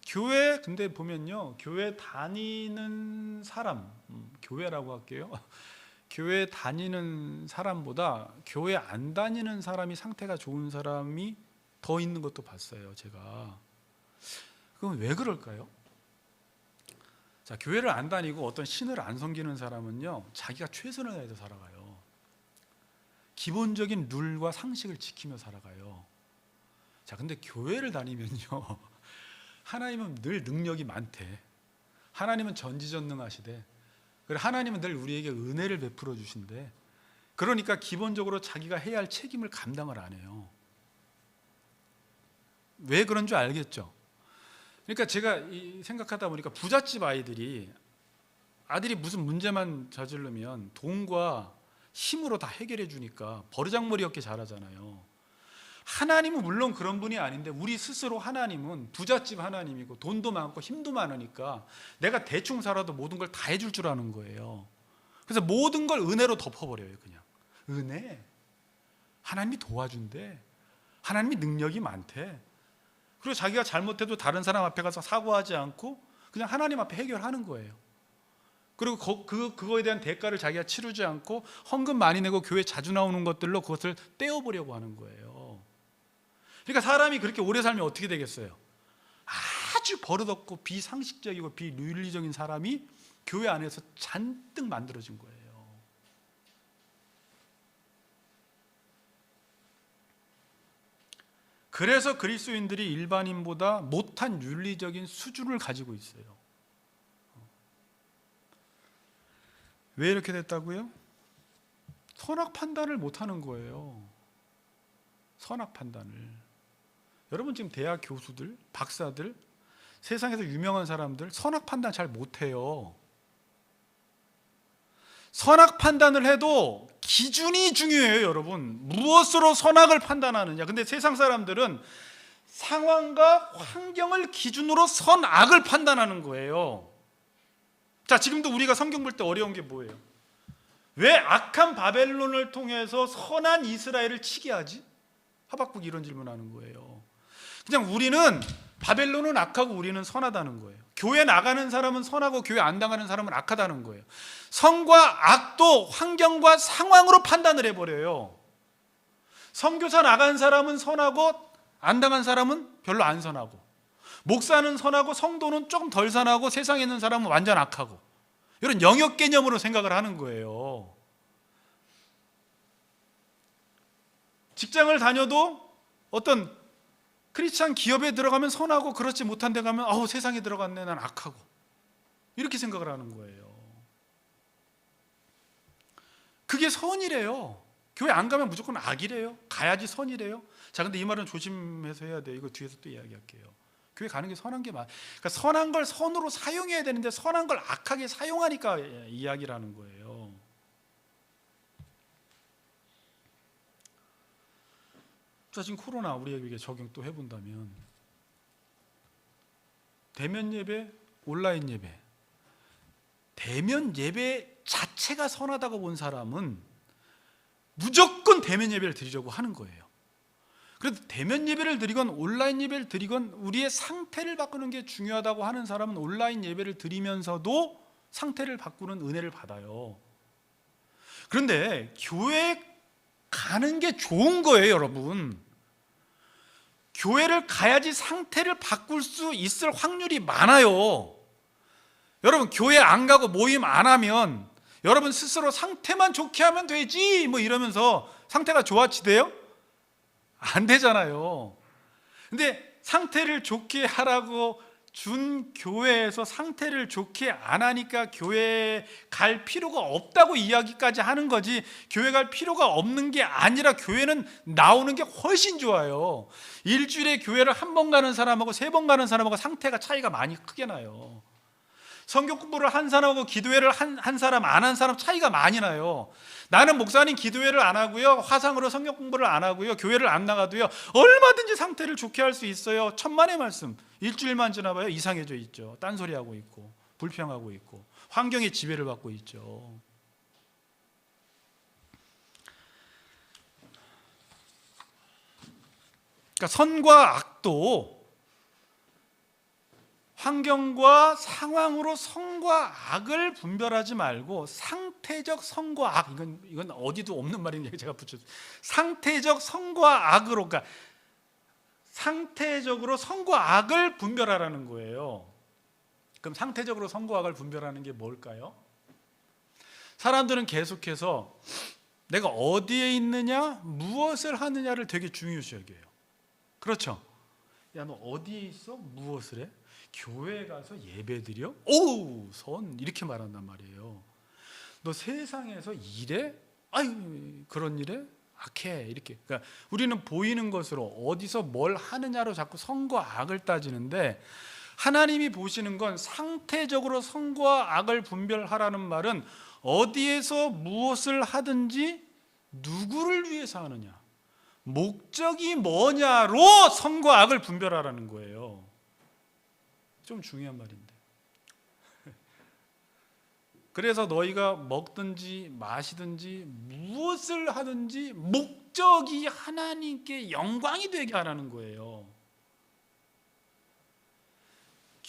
교회 근데 보면요, 교회 다니는 사람, 교회라고 할게요. 교회 다니는 사람보다 교회 안 다니는 사람이 상태가 좋은 사람이 더 있는 것도 봤어요, 제가. 그럼 왜 그럴까요? 자, 교회를 안 다니고 어떤 신을 안 섬기는 사람은요, 자기가 최선을 다해서 살아가요. 기본적인 룰과 상식을 지키며 살아가요. 자, 근데 교회를 다니면요, 하나님은 늘 능력이 많대. 하나님은 전지전능하시대. 그리고 하나님은 늘 우리에게 은혜를 베풀어 주신대. 그러니까 기본적으로 자기가 해야 할 책임을 감당을 안 해요. 왜 그런 줄 알겠죠? 그러니까 제가 생각하다 보니까 부잣집 아이들이 무슨 문제만 저지르면 돈과 힘으로 다 해결해 주니까 버르장머리 없게 잘하잖아요. 하나님은 물론 그런 분이 아닌데 우리 스스로 하나님은 부잣집 하나님이고 돈도 많고 힘도 많으니까 내가 대충 살아도 모든 걸 다 해줄 줄 아는 거예요. 그래서 모든 걸 은혜로 덮어버려요. 그냥 은혜, 하나님이 도와준대, 하나님이 능력이 많대. 그리고 자기가 잘못해도 다른 사람 앞에 가서 사과하지 않고 그냥 하나님 앞에 해결하는 거예요. 그리고 그거에 대한 대가를 자기가 치르지 않고 헌금 많이 내고 교회 자주 나오는 것들로 그것을 떼어보려고 하는 거예요. 그러니까 사람이 그렇게 오래 살면 어떻게 되겠어요? 아주 버릇없고 비상식적이고 비윤리적인 사람이 교회 안에서 잔뜩 만들어진 거예요. 그래서 그리스도인들이 일반인보다 못한 윤리적인 수준을 가지고 있어요. 왜 이렇게 됐다고요? 선악 판단을 못하는 거예요. 선악 판단을. 여러분 지금 대학 교수들, 박사들, 세상에서 유명한 사람들 선악 판단 잘 못해요. 선악 판단을 해도 기준이 중요해요, 여러분. 무엇으로 선악을 판단하느냐. 근데 세상 사람들은 상황과 환경을 기준으로 선악을 판단하는 거예요. 자, 지금도 우리가 성경 볼 때 어려운 게 뭐예요? 왜 악한 바벨론을 통해서 선한 이스라엘을 치게 하지? 하박국이 이런 질문하는 거예요. 그냥 우리는 바벨론은 악하고 우리는 선하다는 거예요. 교회 나가는 사람은 선하고 교회 안 나가는 사람은 악하다는 거예요. 선과 악도 환경과 상황으로 판단을 해버려요. 선교사 나간 사람은 선하고 안 나간 사람은 별로 안 선하고, 목사는 선하고 성도는 조금 덜 선하고 세상에 있는 사람은 완전 악하고, 이런 영역 개념으로 생각을 하는 거예요. 직장을 다녀도 어떤 크리스찬 기업에 들어가면 선하고 그렇지 못한 데 가면 세상에 들어갔네, 난 악하고, 이렇게 생각을 하는 거예요. 그게 선이래요. 교회 안 가면 무조건 악이래요. 가야지 선이래요. 자, 근데 이 말은 조심해서 해야 돼요. 이거 뒤에서 또 이야기할게요. 교회 가는 게 선한 게 그러니까 선한 걸 선으로 사용해야 되는데 선한 걸 악하게 사용하니까 이야기를 하는 거예요. 자, 지금 코로나 우리에게 적용 또 해본다면 대면 예배, 온라인 예배, 대면 예배 자체가 선하다고 본 사람은 무조건 대면 예배를 드리려고 하는 거예요. 그래도 대면 예배를 드리건 온라인 예배를 드리건 우리의 상태를 바꾸는 게 중요하다고 하는 사람은 온라인 예배를 드리면서도 상태를 바꾸는 은혜를 받아요. 그런데 교회 가는 게 좋은 거예요, 여러분. 교회를 가야지 상태를 바꿀 수 있을 확률이 많아요. 여러분, 교회 안 가고 모임 안 하면 여러분 스스로 상태만 좋게 하면 되지 뭐 이러면서 상태가 좋아지대요? 안 되잖아요. 근데 상태를 좋게 하라고 준 교회에서 상태를 좋게 안 하니까 교회에 갈 필요가 없다고 이야기까지 하는 거지, 교회 갈 필요가 없는 게 아니라 교회는 나오는 게 훨씬 좋아요. 일주일에 교회를 한 번 가는 사람하고 3번 가는 사람하고 상태가 차이가 많이 크게 나요. 성경 공부를 한 사람하고 기도회를 한 사람 안 한 사람 차이가 많이 나요. 나는 목사님 기도회를 안 하고요, 화상으로 성경 공부를 안 하고요, 교회를 안 나가도요 얼마든지 상태를 좋게 할 수 있어요. 천만의 말씀. 일주일만 지나봐요 이상해져 있죠. 딴소리하고 있고 불평하고 있고 환경의 지배를 받고 있죠. 그러니까 선과 악도 환경과 상황으로 선과 악을 분별하지 말고 상태적 선과 악, 이건 어디도 없는 말인데 제가 붙였어요. 상태적 선과 악으로, 그러니까 상태적으로 선과 악을 분별하라는 거예요. 그럼 상태적으로 선과 악을 분별하는 게 뭘까요? 사람들은 계속해서 내가 어디에 있느냐, 무엇을 하느냐를 되게 중요시 여겨요. 그렇죠? 야, 너 어디에 있어? 무엇을 해? 교회 가서 예배 드려? 오, 선, 이렇게 말한단 말이에요. 너 세상에서 일해? 아유, 그런 일해? 악해, 이렇게. 그러니까 우리는 보이는 것으로 어디서 뭘 하느냐로 자꾸 선과 악을 따지는데, 하나님이 보시는 건 상태적으로 선과 악을 분별하라는 말은 어디에서 무엇을 하든지 누구를 위해서 하느냐, 목적이 뭐냐로 선과 악을 분별하라는 거예요. 좀 중요한 말인데. 그래서 너희가 먹든지 마시든지 무엇을 하든지 목적이 하나님께 영광이 되게 하라는 거예요.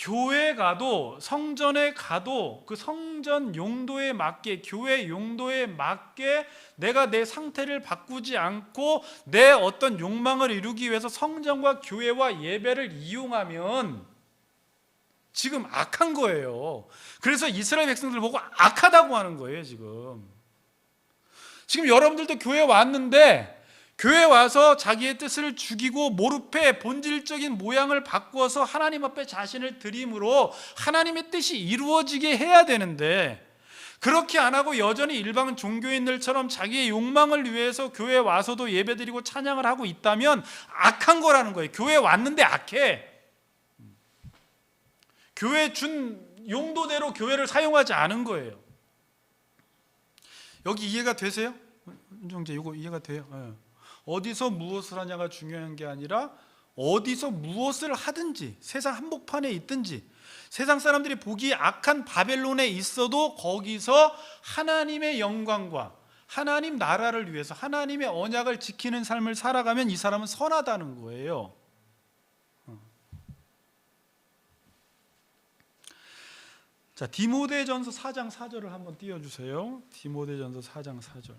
교회 가도 성전에 가도 그 성전 용도에 맞게 교회 용도에 맞게 내가 내 상태를 바꾸지 않고 내 어떤 욕망을 이루기 위해서 성전과 교회와 예배를 이용하면 지금 악한 거예요. 그래서 이스라엘 백성들 보고 악하다고 하는 거예요. 지금 여러분들도 교회 왔는데 교회 와서 자기의 뜻을 죽이고 모르페 본질적인 모양을 바꾸어서 하나님 앞에 자신을 드림으로 하나님의 뜻이 이루어지게 해야 되는데 그렇게 안 하고 여전히 일반 종교인들처럼 자기의 욕망을 위해서 교회에 와서도 예배드리고 찬양을 하고 있다면 악한 거라는 거예요. 교회에 왔는데 악해. 교회 준 용도대로 교회를 사용하지 않은 거예요. 여기 이해가 되세요? 윤정재 이거 이해가 돼요? 네. 어디서 무엇을 하냐가 중요한 게 아니라 어디서 무엇을 하든지 세상 한복판에 있든지 세상 사람들이 보기에 악한 바벨론에 있어도 거기서 하나님의 영광과 하나님 나라를 위해서 하나님의 언약을 지키는 삶을 살아가면 이 사람은 선하다는 거예요. 자, 디모데전서 4장 4절을 한번 띄워주세요. 디모데전서 4장 4절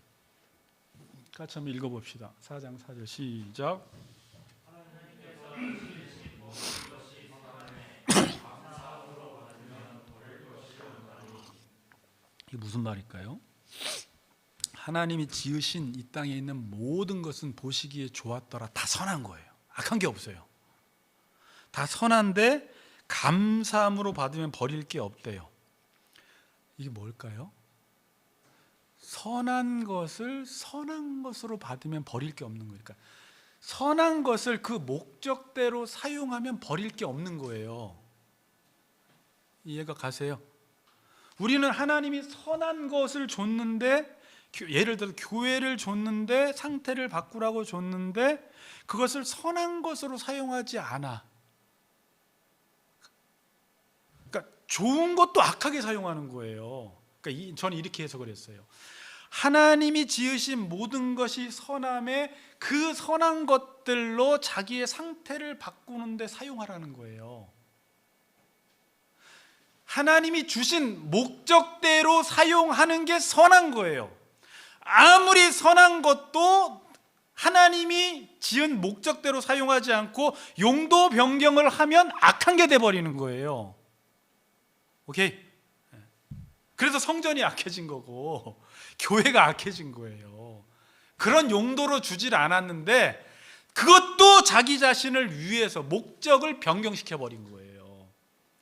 같이 한번 읽어봅시다. 4장 4절 시작. 이게 무슨 말일까요? 하나님이 지으신 이 땅에 있는 모든 것은 보시기에 좋았더라. 다 선한 거예요. 악한 게 없어요. 다 선한데 감사함으로 받으면 버릴 게 없대요. 이게 뭘까요? 선한 것을 선한 것으로 받으면 버릴 게 없는 거니까 선한 것을 그 목적대로 사용하면 버릴 게 없는 거예요. 이해가 가세요? 우리는 하나님이 선한 것을 줬는데 예를 들어 교회를 줬는데 상태를 바꾸라고 줬는데 그것을 선한 것으로 사용하지 않아. 그러니까 좋은 것도 악하게 사용하는 거예요. 그러니까 저는 이렇게 해석을 했어요. 하나님이 지으신 모든 것이 선함에 그 선한 것들로 자기의 상태를 바꾸는 데 사용하라는 거예요. 하나님이 주신 목적대로 사용하는 게 선한 거예요. 아무리 선한 것도 하나님이 지은 목적대로 사용하지 않고 용도 변경을 하면 악한 게 돼버리는 거예요. 오케이? 그래서 성전이 악해진 거고 교회가 악해진 거예요. 그런 용도로 주질 않았는데 그것도 자기 자신을 위해서 목적을 변경시켜 버린 거예요.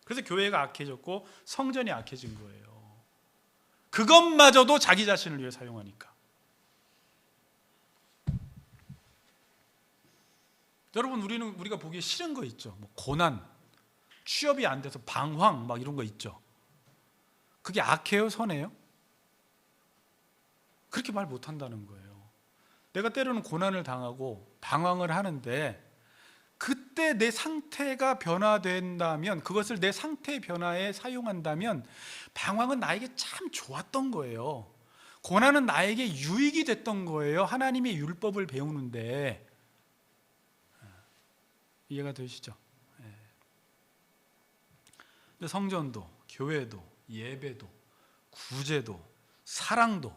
그래서 교회가 악해졌고 성전이 악해진 거예요. 그것마저도 자기 자신을 위해 사용하니까. 여러분 우리가 보기에 싫은 거 있죠. 뭐 고난, 취업이 안 돼서 방황 막 이런 거 있죠. 그게 악해요, 선해요? 그렇게 말 못한다는 거예요. 내가 때로는 고난을 당하고 방황을 하는데 그때 내 상태가 변화된다면 그것을 내 상태의 변화에 사용한다면 방황은 나에게 참 좋았던 거예요. 고난은 나에게 유익이 됐던 거예요. 하나님의 율법을 배우는데. 이해가 되시죠? 근데 성전도 교회도 예배도 구제도 사랑도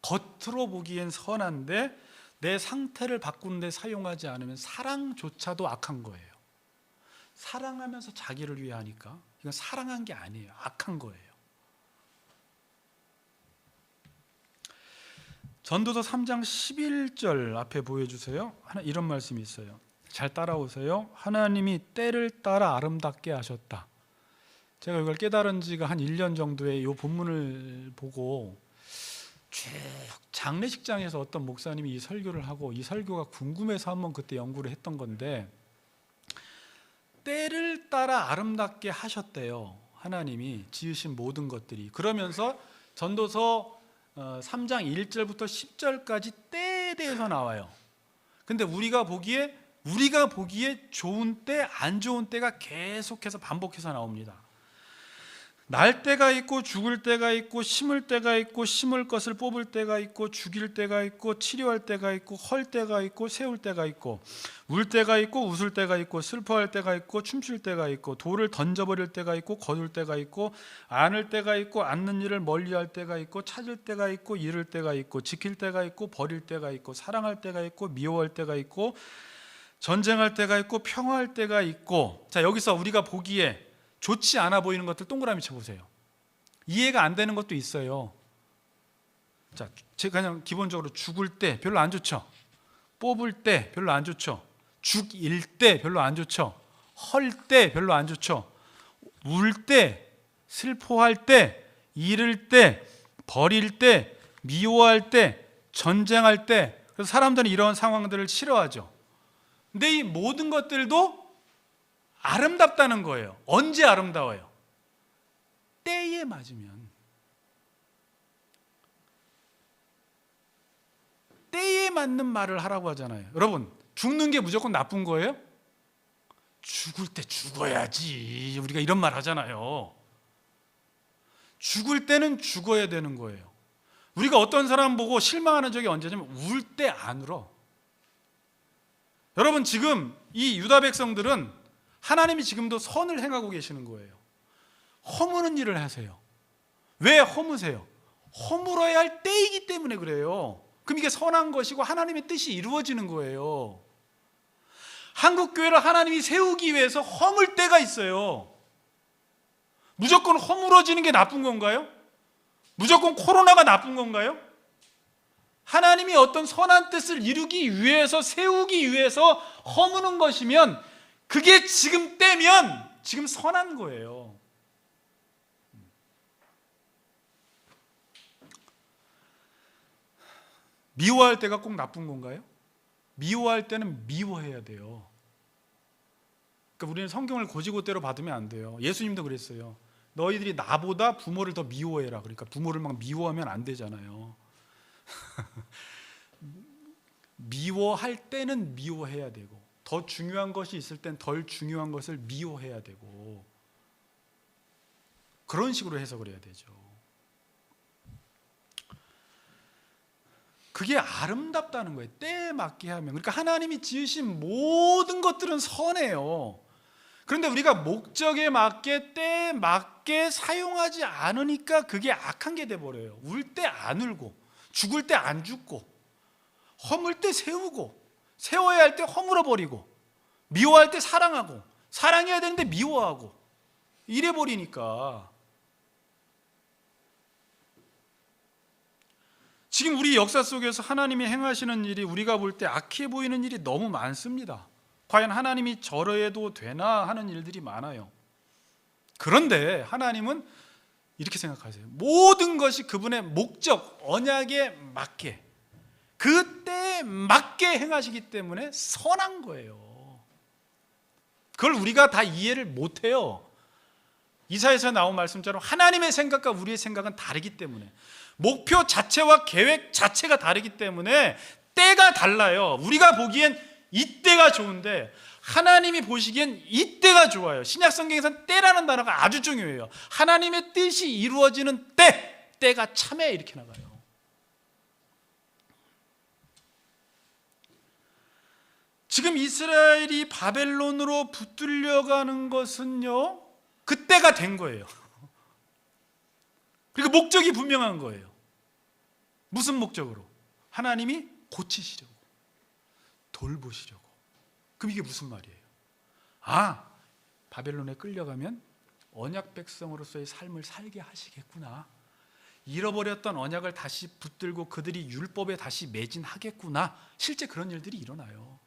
겉으로 보기엔 선한데 내 상태를 바꾸는 데 사용하지 않으면 사랑조차도 악한 거예요. 사랑하면서 자기를 위해 하니까 이건 사랑한 게 아니에요. 악한 거예요. 전도서 3장 11절 앞에 보여주세요. 이런 말씀이 있어요. 잘 따라오세요. 하나님이 때를 따라 아름답게 하셨다. 제가 이걸 깨달은 지가 한 1년 정도에 이 본문을 보고 쭉 장례식장에서 어떤 목사님이 이 설교를 하고 이 설교가 궁금해서 한번 그때 연구를 했던 건데 때를 따라 아름답게 하셨대요. 하나님이 지으신 모든 것들이. 그러면서 전도서 3장 1절부터 10절까지 때에 대해서 나와요. 근데 우리가 보기에 좋은 때, 안 좋은 때가 계속해서 반복해서 나옵니다. 날 때가 있고 죽을 때가 있고 심을 때가 있고 심을 것을 뽑을 때가 있고 죽일 때가 있고 치료할 때가 있고 헐 때가 있고 세울 때가 있고 울 때가 있고 웃을 때가 있고 슬퍼할 때가 있고 춤출 때가 있고 돌을 던져버릴 때가 있고 거둘 때가 있고 안을 때가 있고 않는 일을 멀리할 때가 있고 찾을 때가 있고 잃을 때가 있고 지킬 때가 있고 버릴 때가 있고 사랑할 때가 있고 미워할 때가 있고 전쟁할 때가 있고 평화할 때가 있고. 자, 여기서 우리가 보기에 좋지 않아 보이는 것들 동그라미 쳐보세요. 이해가 안 되는 것도 있어요. 자, 제가 그냥 기본적으로 죽을 때 별로 안 좋죠. 뽑을 때 별로 안 좋죠. 죽일 때 별로 안 좋죠. 헐 때 별로 안 좋죠. 울 때, 슬퍼할 때, 잃을 때, 버릴 때, 미워할 때, 전쟁할 때. 그래서 사람들은 이런 상황들을 싫어하죠. 근데 이 모든 것들도 아름답다는 거예요. 언제 아름다워요? 때에 맞으면. 때에 맞는 말을 하라고 하잖아요. 여러분, 죽는 게 무조건 나쁜 거예요? 죽을 때 죽어야지. 우리가 이런 말 하잖아요. 죽을 때는 죽어야 되는 거예요. 우리가 어떤 사람 보고 실망하는 적이 언제냐면 울 때 안 울어. 여러분, 지금 이 유다 백성들은 하나님이 지금도 선을 행하고 계시는 거예요. 허무는 일을 하세요. 왜 허무세요? 허물어야 할 때이기 때문에 그래요. 그럼 이게 선한 것이고 하나님의 뜻이 이루어지는 거예요. 한국교회를 하나님이 세우기 위해서 허물 때가 있어요. 무조건 허물어지는 게 나쁜 건가요? 무조건 코로나가 나쁜 건가요? 하나님이 어떤 선한 뜻을 이루기 위해서, 세우기 위해서 허무는 것이면 그게 지금 때면 지금 선한 거예요. 미워할 때가 꼭 나쁜 건가요? 미워할 때는 미워해야 돼요. 그러니까 우리는 성경을 고지고대로 받으면 안 돼요. 예수님도 그랬어요. 너희들이 나보다 부모를 더 미워해라. 그러니까 부모를 막 미워하면 안 되잖아요. 미워할 때는 미워해야 되고 더 중요한 것이 있을 땐 덜 중요한 것을 미워해야 되고 그런 식으로 해석을 해야 되죠. 그게 아름답다는 거예요. 때에 맞게 하면. 그러니까 하나님이 지으신 모든 것들은 선해요. 그런데 우리가 목적에 맞게 때에 맞게 사용하지 않으니까 그게 악한 게 돼버려요. 울 때 안 울고 죽을 때 안 죽고 허물 때 세우고 세워야 할 때 허물어버리고 미워할 때 사랑하고 사랑해야 되는데 미워하고 이래버리니까 지금 우리 역사 속에서 하나님이 행하시는 일이 우리가 볼 때 악해 보이는 일이 너무 많습니다. 과연 하나님이 저러해도 되나 하는 일들이 많아요. 그런데 하나님은 이렇게 생각하세요. 모든 것이 그분의 목적, 언약에 맞게 그때에 맞게 행하시기 때문에 선한 거예요. 그걸 우리가 다 이해를 못해요. 이사야에서 나온 말씀처럼 하나님의 생각과 우리의 생각은 다르기 때문에 목표 자체와 계획 자체가 다르기 때문에 때가 달라요. 우리가 보기엔 이때가 좋은데 하나님이 보시기엔 이때가 좋아요. 신약 성경에서는 때라는 단어가 아주 중요해요. 하나님의 뜻이 이루어지는 때가 참해 이렇게 나가요. 지금 이스라엘이 바벨론으로 붙들려가는 것은요, 그때가 된 거예요. 그리고 목적이 분명한 거예요. 무슨 목적으로? 하나님이 고치시려고, 돌보시려고. 그럼 이게 무슨 말이에요? 아, 바벨론에 끌려가면 언약 백성으로서의 삶을 살게 하시겠구나. 잃어버렸던 언약을 다시 붙들고 그들이 율법에 다시 매진하겠구나. 실제 그런 일들이 일어나요.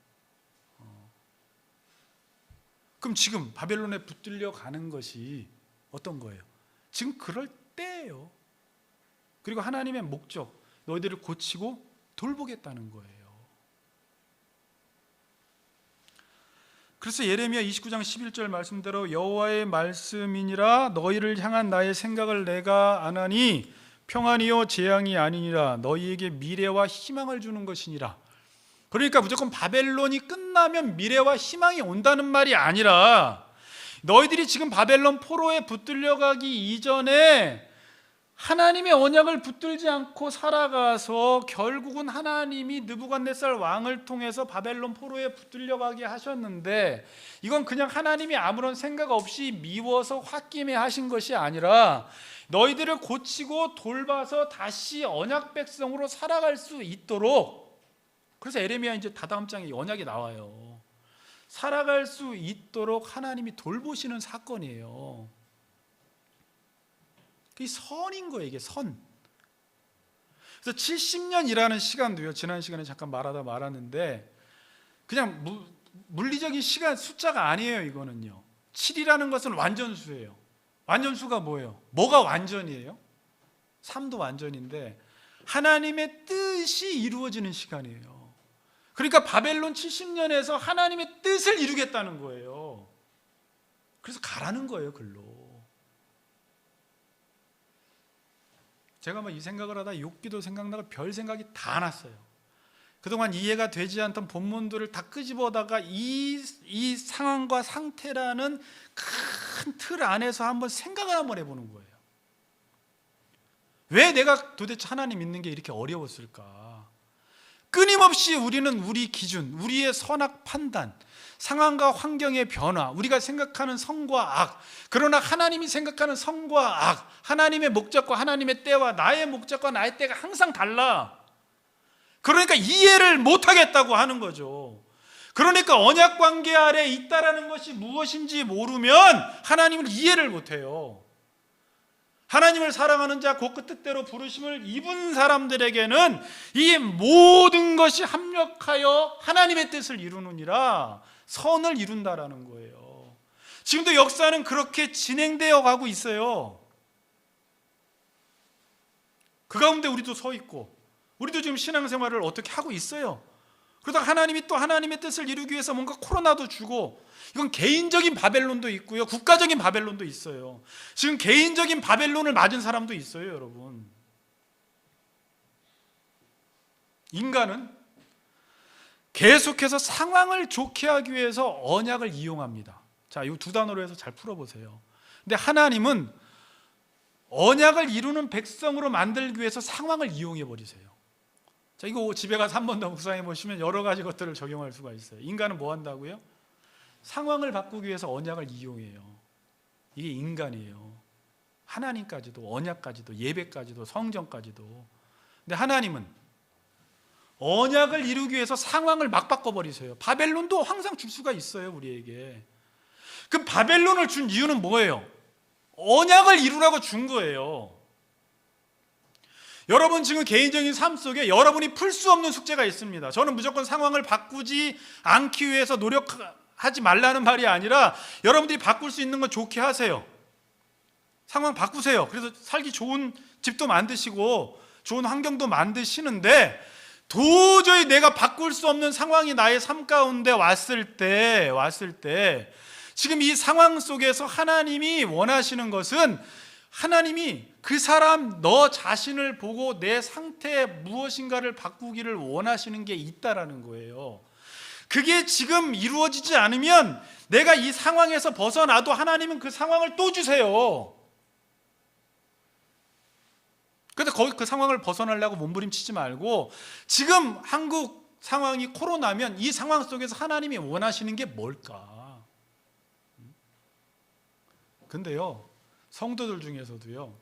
그럼 지금 바벨론에 붙들려 가는 것이 어떤 거예요? 지금 그럴 때예요. 그리고 하나님의 목적, 너희들을 고치고 돌보겠다는 거예요. 그래서 예레미야 29장 11절 말씀대로 여호와의 말씀이니라 너희를 향한 나의 생각을 내가 아나니 평안이요 재앙이 아니니라 너희에게 미래와 희망을 주는 것이니라. 그러니까 무조건 바벨론이 끝나면 미래와 희망이 온다는 말이 아니라 너희들이 지금 바벨론 포로에 붙들려가기 이전에 하나님의 언약을 붙들지 않고 살아가서 결국은 하나님이 느부갓네살 왕을 통해서 바벨론 포로에 붙들려가게 하셨는데, 이건 그냥 하나님이 아무런 생각 없이 미워서 홧김에 하신 것이 아니라 너희들을 고치고 돌봐서 다시 언약 백성으로 살아갈 수 있도록, 그래서 에레미야 이제 다다음 장에 언약이 나와요. 살아갈 수 있도록 하나님이 돌보시는 사건이에요. 그게 선인 거예요. 이게 선. 그래서 70년이라는 시간도요, 지난 시간에 잠깐 말하다 말았는데, 그냥 물리적인 시간 숫자가 아니에요. 이거는요, 7이라는 것은 완전수예요. 완전수가 뭐예요? 뭐가 완전이에요? 삶도 완전인데 하나님의 뜻이 이루어지는 시간이에요. 그러니까 바벨론 70년에서 하나님의 뜻을 이루겠다는 거예요. 그래서 가라는 거예요, 글로. 제가 이 생각을 하다 욥기도 생각나고 별 생각이 다 났어요. 그동안 이해가 되지 않던 본문들을 다 끄집어다가 이 상황과 상태라는 큰 틀 안에서 한번 생각을 한번 해보는 거예요. 왜 내가 도대체 하나님 믿는 게 이렇게 어려웠을까? 끊임없이 우리는 우리 기준, 우리의 선악 판단, 상황과 환경의 변화, 우리가 생각하는 선과 악, 그러나 하나님이 생각하는 선과 악, 하나님의 목적과 하나님의 때와 나의 목적과 나의 때가 항상 달라. 그러니까 이해를 못하겠다고 하는 거죠. 그러니까 언약 관계 아래 있다라는 것이 무엇인지 모르면 하나님을 이해를 못해요. 하나님을 사랑하는 자, 곧 그 뜻대로 부르심을 입은 사람들에게는 이 모든 것이 합력하여 하나님의 뜻을 이루느니라, 선을 이룬다라는 거예요. 지금도 역사는 그렇게 진행되어 가고 있어요. 그 가운데 우리도 서 있고, 우리도 지금 신앙생활을 어떻게 하고 있어요. 그러다가 하나님이 또 하나님의 뜻을 이루기 위해서 뭔가 코로나도 주고, 이건 개인적인 바벨론도 있고요, 국가적인 바벨론도 있어요. 지금 개인적인 바벨론을 맞은 사람도 있어요, 여러분. 인간은 계속해서 상황을 좋게 하기 위해서 언약을 이용합니다. 자, 이 두 단어로 해서 잘 풀어보세요. 근데 하나님은 언약을 이루는 백성으로 만들기 위해서 상황을 이용해 버리세요. 자, 이거 집에 가서 한 번 더 묵상해 보시면 여러 가지 것들을 적용할 수가 있어요. 인간은 뭐 한다고요? 상황을 바꾸기 위해서 언약을 이용해요. 이게 인간이에요. 하나님까지도, 언약까지도, 예배까지도, 성전까지도. 근데 하나님은 언약을 이루기 위해서 상황을 막 바꿔버리세요. 바벨론도 항상 줄 수가 있어요, 우리에게. 그럼 바벨론을 준 이유는 뭐예요? 언약을 이루라고 준 거예요. 여러분 지금 개인적인 삶 속에 여러분이 풀 수 없는 숙제가 있습니다. 저는 무조건 상황을 바꾸지 않기 위해서 노력하지 말라는 말이 아니라, 여러분들이 바꿀 수 있는 건 좋게 하세요. 상황 바꾸세요. 그래서 살기 좋은 집도 만드시고 좋은 환경도 만드시는데, 도저히 내가 바꿀 수 없는 상황이 나의 삶 가운데 왔을 때 지금 이 상황 속에서 하나님이 원하시는 것은, 하나님이 그 사람 너 자신을 보고 내 상태에 무엇인가를 바꾸기를 원하시는 게 있다라는 거예요. 그게 지금 이루어지지 않으면 내가 이 상황에서 벗어나도 하나님은 그 상황을 또 주세요. 그런데 거기 그 상황을 벗어나려고 몸부림치지 말고, 지금 한국 상황이 코로나면 이 상황 속에서 하나님이 원하시는 게 뭘까? 근데요, 성도들 중에서도요,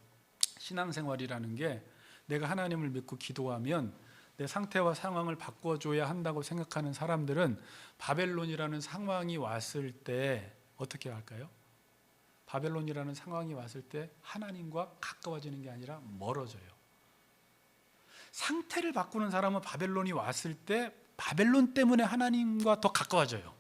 신앙생활이라는 게 내가 하나님을 믿고 기도하면 내 상태와 상황을 바꿔줘야 한다고 생각하는 사람들은 바벨론이라는 상황이 왔을 때 어떻게 할까요? 바벨론이라는 상황이 왔을 때 하나님과 가까워지는 게 아니라 멀어져요. 상태를 바꾸는 사람은 바벨론이 왔을 때 바벨론 때문에 하나님과 더 가까워져요.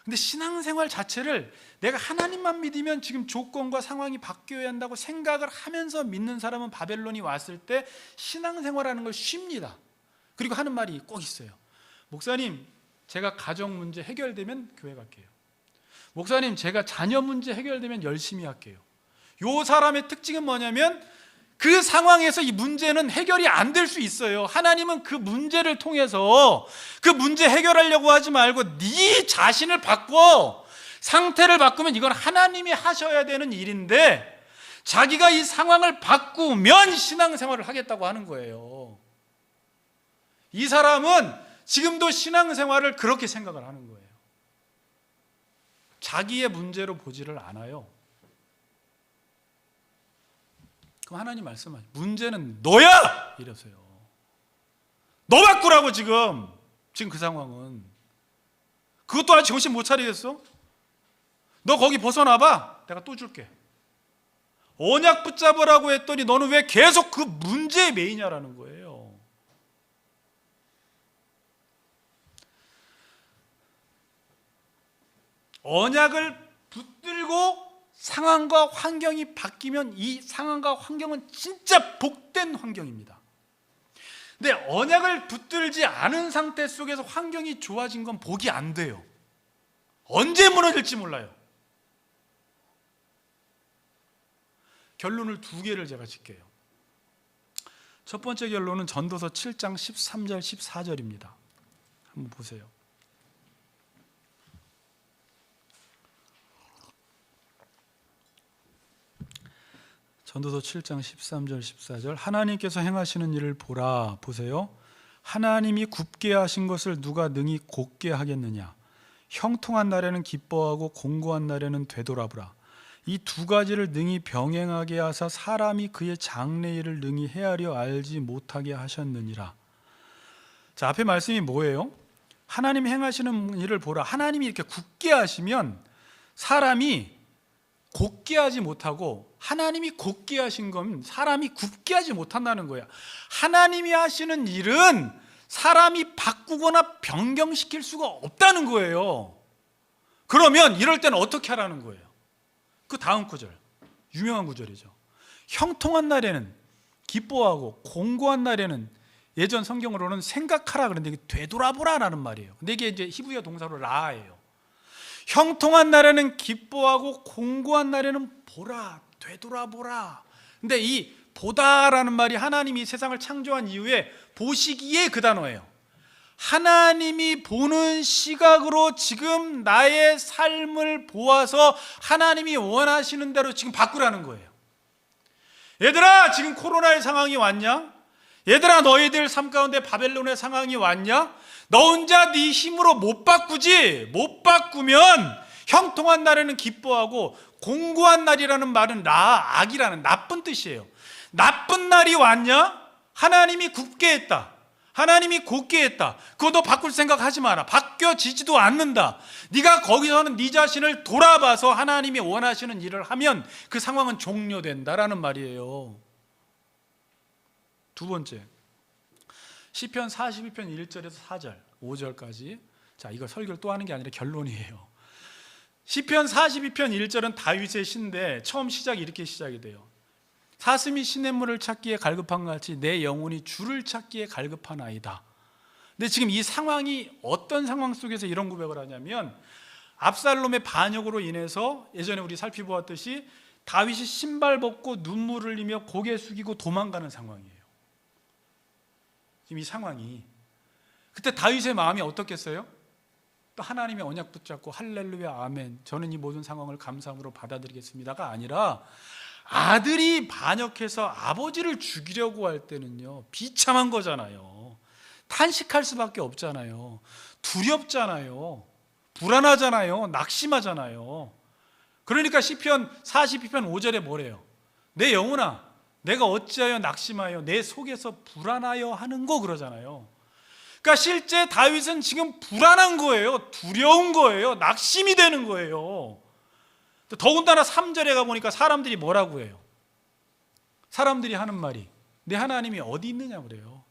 근데 신앙생활 자체를 내가 하나님만 믿으면 지금 조건과 상황이 바뀌어야 한다고 생각을 하면서 믿는 사람은 바벨론이 왔을 때 신앙생활하는 걸 쉽니다. 그리고 하는 말이 꼭 있어요. 목사님, 제가 가정 문제 해결되면 교회 갈게요. 목사님, 제가 자녀 문제 해결되면 열심히 할게요. 요 사람의 특징은 뭐냐면, 그 상황에서 이 문제는 해결이 안 될 수 있어요. 하나님은 그 문제를 통해서 그 문제 해결하려고 하지 말고 네 자신을 바꿔 상태를 바꾸면 이건 하나님이 하셔야 되는 일인데 자기가 이 상황을 바꾸면 신앙생활을 하겠다고 하는 거예요. 이 사람은 지금도 신앙생활을 그렇게 생각을 하는 거예요. 자기의 문제로 보지를 않아요. 그럼 하나님 말씀하죠. 문제는 너야! 이러세요. 너 바꾸라고 지금 그 상황은. 그것도 아직 정신 못 차리겠어? 너 거기 벗어나봐. 내가 또 줄게. 언약 붙잡으라고 했더니 너는 왜 계속 그 문제에 매이냐라는 거예요. 언약을 붙들고 상황과 환경이 바뀌면 이 상황과 환경은 진짜 복된 환경입니다. 근데 언약을 붙들지 않은 상태 속에서 환경이 좋아진 건 복이 안 돼요. 언제 무너질지 몰라요. 결론을 두 개를 제가 짓게요. 첫 번째 결론은 전도서 7장 13절 14절입니다. 한번 보세요. 전도서 7장 13절 14절 하나님께서 행하시는 일을 보라. 보세요. 하나님이 굽게 하신 것을 누가 능히 곧게 하겠느냐. 형통한 날에는 기뻐하고 공고한 날에는 되돌아보라. 이 두 가지를 능히 병행하게 하사 사람이 그의 장래일을 능히 헤아려 알지 못하게 하셨느니라. 자, 앞에 말씀이 뭐예요? 하나님이 행하시는 일을 보라. 하나님이 이렇게 굳게 하시면 사람이 곧게 하지 못하고, 하나님이 곧게 하신 건 사람이 굽게 하지 못한다는 거야. 하나님이 하시는 일은 사람이 바꾸거나 변경시킬 수가 없다는 거예요. 그러면 이럴 때는 어떻게 하라는 거예요? 그 다음 구절, 유명한 구절이죠. 형통한 날에는 기뻐하고 공고한 날에는, 예전 성경으로는 생각하라 그랬는데 되돌아보라라는 말이에요. 근데 이게 이제 히브리어 동사로 라예요. 형통한 날에는 기뻐하고 공고한 날에는 보라, 되돌아보라. 근데 이 보다라는 말이 하나님이 세상을 창조한 이후에 보시기에 그 단어예요. 하나님이 보는 시각으로 지금 나의 삶을 보아서 하나님이 원하시는 대로 지금 바꾸라는 거예요. 얘들아, 지금 코로나의 상황이 왔냐? 얘들아, 너희들 삶 가운데 바벨론의 상황이 왔냐? 너 혼자 네 힘으로 못 바꾸지? 못 바꾸면 형통한 날에는 기뻐하고, 공고한 날이라는 말은 악이라는 나쁜 뜻이에요. 나쁜 날이 왔냐? 하나님이 굽게 했다. 하나님이 곧게 했다. 그거 너 바꿀 생각 하지 마라. 바뀌어지지도 않는다. 네가 거기서는 네 자신을 돌아봐서 하나님이 원하시는 일을 하면 그 상황은 종료된다라는 말이에요. 두 번째, 시편 42편 1절에서 4절 5절까지. 자, 이거 설교를 또 하는 게 아니라 결론이에요. 시편 42편 1절은 다윗의 시인데 처음 시작이 이렇게 시작이 돼요. 사슴이 시냇물을 찾기에 갈급한 같이 내 영혼이 주를 찾기에 갈급하나이다. 근데 지금 이 상황이 어떤 상황 속에서 이런 고백을 하냐면, 압살롬의 반역으로 인해서 예전에 우리 살펴보았듯이 다윗이 신발 벗고 눈물 흘리며 고개 숙이고 도망가는 상황이에요. 지금 이 상황이, 그때 다윗의 마음이 어떻겠어요? 또 하나님의 언약 붙잡고 할렐루야 아멘, 저는 이 모든 상황을 감사함으로 받아들이겠습니다가 아니라, 아들이 반역해서 아버지를 죽이려고 할 때는요, 비참한 거잖아요. 탄식할 수밖에 없잖아요. 두렵잖아요. 불안하잖아요. 낙심하잖아요. 그러니까 시편 42편 5절에 뭐래요? 내 영혼아, 내가 어찌하여 낙심하여 내 속에서 불안하여 하는 거, 그러잖아요. 그러니까 실제 다윗은 지금 불안한 거예요. 두려운 거예요. 낙심이 되는 거예요. 더군다나 3절에 가보니까 사람들이 뭐라고 해요? 사람들이 하는 말이 내 하나님이 어디 있느냐 그래요.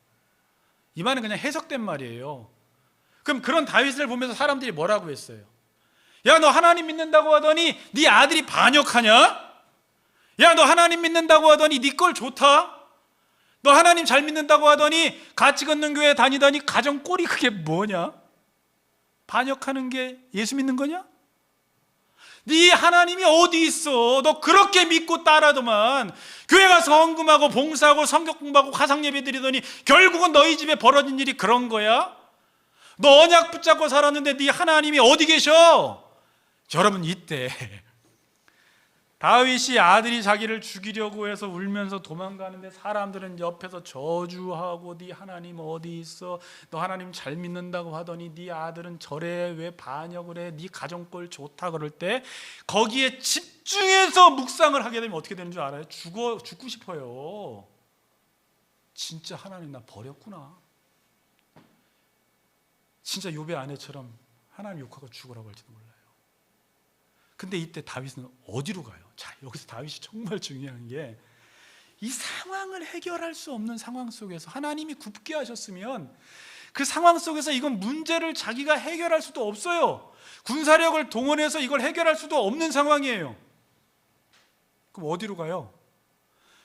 이 말은 그냥 해석된 말이에요. 그럼 그런 다윗을 보면서 사람들이 뭐라고 했어요? 야, 너 하나님 믿는다고 하더니 네 아들이 반역하냐? 야, 너 하나님 믿는다고 하더니 네 걸 좋다? 너 하나님 잘 믿는다고 하더니 같이 걷는 교회 다니더니 가정 꼴이 그게 뭐냐? 반역하는 게 예수 믿는 거냐? 네 하나님이 어디 있어? 너 그렇게 믿고 따라더만 교회 가서 헌금하고 봉사하고 성경 공부하고 화상 예배 드리더니 결국은 너희 집에 벌어진 일이 그런 거야? 너 언약 붙잡고 살았는데 네 하나님이 어디 계셔? 여러분, 이때 다윗이 아들이 자기를 죽이려고 해서 울면서 도망가는데 사람들은 옆에서 저주하고 네 하나님 어디 있어? 너 하나님 잘 믿는다고 하더니 네 아들은 저래, 왜 반역을 해? 네 가정꼴 좋다 그럴 때 거기에 집중해서 묵상을 하게 되면 어떻게 되는 줄 알아요? 죽고 싶어요. 진짜 하나님 나 버렸구나. 진짜 욥의 아내처럼 하나님 욕하고 죽으라고 할지도 몰라요. 근데 이때 다윗은 어디로 가요? 자, 여기서 다윗이 정말 중요한 게, 이 상황을 해결할 수 없는 상황 속에서 하나님이 굳게 하셨으면 그 상황 속에서 이건 문제를 자기가 해결할 수도 없어요. 군사력을 동원해서 이걸 해결할 수도 없는 상황이에요. 그럼 어디로 가요?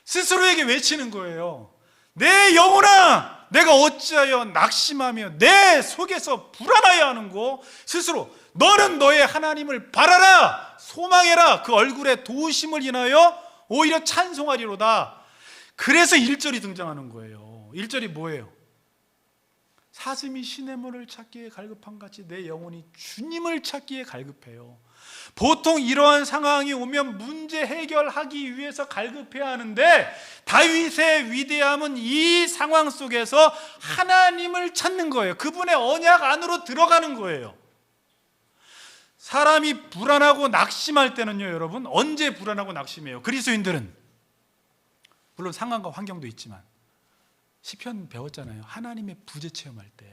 스스로에게 외치는 거예요. 내 영혼아, 내가 어찌하여 낙심하며 내 속에서 불안하여 하는고? 스스로 너는 너의 하나님을 바라라, 소망해라. 그 얼굴에 도우심을 인하여 오히려 찬송하리로다. 그래서 1절이 등장하는 거예요. 1절이 뭐예요? 사슴이 시냇물을 찾기에 갈급한 같이 내 영혼이 주님을 찾기에 갈급해요. 보통 이러한 상황이 오면 문제 해결하기 위해서 갈급해야 하는데, 다윗의 위대함은 이 상황 속에서 하나님을 찾는 거예요. 그분의 언약 안으로 들어가는 거예요. 사람이 불안하고 낙심할 때는요, 여러분, 언제 불안하고 낙심해요? 그리스도인들은 물론 상황과 환경도 있지만 시편 배웠잖아요. 하나님의 부재 체험할 때.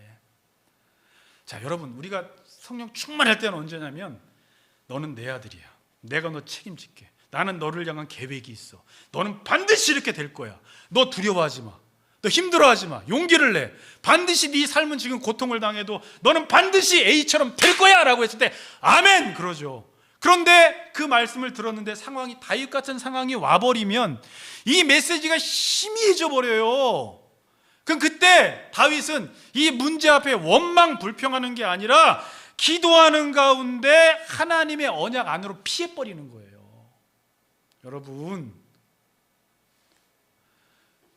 자, 여러분, 우리가 성령 충만할 때는 언제냐면, 너는 내 아들이야. 내가 너 책임질게. 나는 너를 향한 계획이 있어. 너는 반드시 이렇게 될 거야. 너 두려워하지 마. 너 힘들어하지 마. 용기를 내. 반드시 네 삶은 지금 고통을 당해도 너는 반드시 A처럼 될 거야 라고 했을 때 아멘 그러죠. 그런데 그 말씀을 들었는데 상황이 다윗 같은 상황이 와버리면 이 메시지가 희미해져 버려요. 그럼 그때 다윗은 이 문제 앞에 원망 불평하는 게 아니라 기도하는 가운데 하나님의 언약 안으로 피해버리는 거예요. 여러분,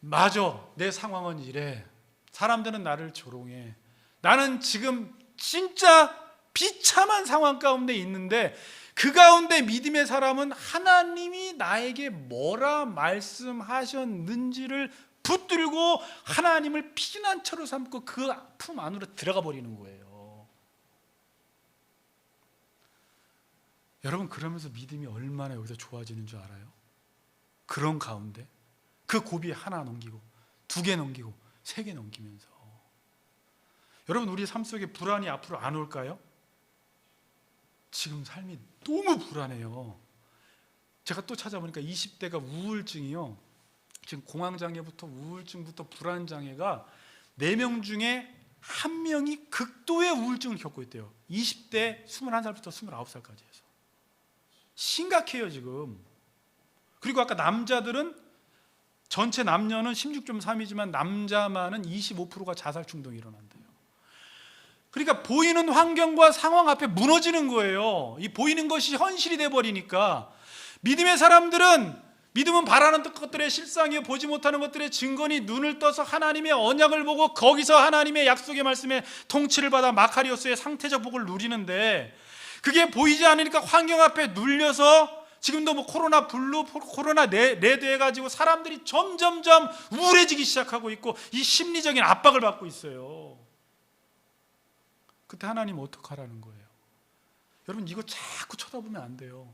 맞아, 내 상황은 이래. 사람들은 나를 조롱해. 나는 지금 진짜 비참한 상황 가운데 있는데, 그 가운데 믿음의 사람은 하나님이 나에게 뭐라 말씀하셨는지를 붙들고 하나님을 피난처로 삼고 그 품 안으로 들어가 버리는 거예요. 여러분, 그러면서 믿음이 얼마나 여기서 좋아지는 줄 알아요? 그런 가운데 그 고비 하나 넘기고 2개 넘기고 3개 넘기면서. 여러분, 우리 삶 속에 불안이 앞으로 안 올까요? 지금 삶이 너무 불안해요. 제가 또 찾아보니까 20대가 우울증이요, 지금 공황장애부터 우울증부터 불안장애가 4명 중에 1명이 극도의 우울증을 겪고 있대요. 20대 21살부터 29살까지 해서. 심각해요 지금. 그리고 아까 남자들은, 전체 남녀는 16.3이지만 남자만은 25%가 자살 충동이 일어난대요. 그러니까 보이는 환경과 상황 앞에 무너지는 거예요. 이 보이는 것이 현실이 돼버리니까. 믿음의 사람들은, 믿음은 바라는 것들의 실상이요 보지 못하는 것들의 증거니, 눈을 떠서 하나님의 언약을 보고 거기서 하나님의 약속의 말씀에 통치를 받아 마카리오스의 상태적 복을 누리는데, 그게 보이지 않으니까 환경 앞에 눌려서 지금도 뭐 코로나 블루, 코로나 레드 해가지고 사람들이 점점점 우울해지기 시작하고 있고 이 심리적인 압박을 받고 있어요. 그때 하나님 어떡하라는 거예요? 여러분, 이거 자꾸 쳐다보면 안 돼요.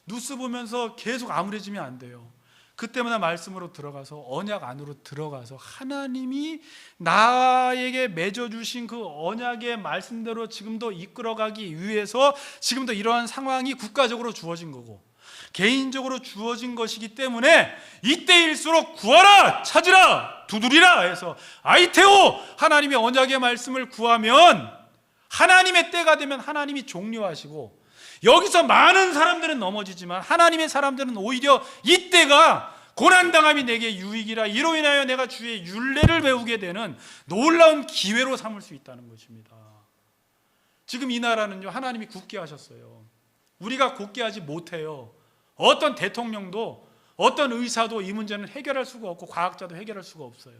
뉴스 보면서 계속 암울해지면 안 돼요. 그때마다 말씀으로 들어가서, 언약 안으로 들어가서 하나님이 나에게 맺어주신 그 언약의 말씀대로 지금도 이끌어가기 위해서 지금도 이러한 상황이 국가적으로 주어진 거고 개인적으로 주어진 것이기 때문에 이때일수록 구하라, 찾으라, 두드리라 해서 아이테오, 하나님의 언약의 말씀을 구하면 하나님의 때가 되면 하나님이 종료하시고, 여기서 많은 사람들은 넘어지지만 하나님의 사람들은 오히려 이때가 고난당함이 내게 유익이라, 이로 인하여 내가 주의 율례를 배우게 되는 놀라운 기회로 삼을 수 있다는 것입니다. 지금 이 나라는요, 하나님이 굳게 하셨어요. 우리가 굳게 하지 못해요. 어떤 대통령도 어떤 의사도 이 문제는 해결할 수가 없고 과학자도 해결할 수가 없어요.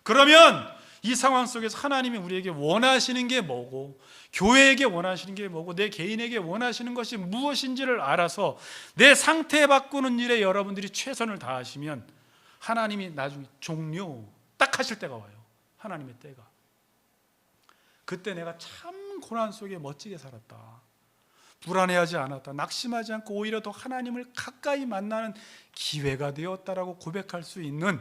그러면 이 상황 속에서 하나님이 우리에게 원하시는 게 뭐고, 교회에게 원하시는 게 뭐고, 내 개인에게 원하시는 것이 무엇인지를 알아서 내 상태 바꾸는 일에 여러분들이 최선을 다하시면 하나님이 나중에 종료 딱 하실 때가 와요. 하나님의 때가. 그때 내가 참 고난 속에 멋지게 살았다, 불안해하지 않았다, 낙심하지 않고 오히려 더 하나님을 가까이 만나는 기회가 되었다라고 고백할 수 있는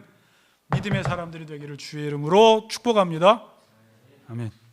믿음의 사람들이 되기를 주의 이름으로 축복합니다. 아멘.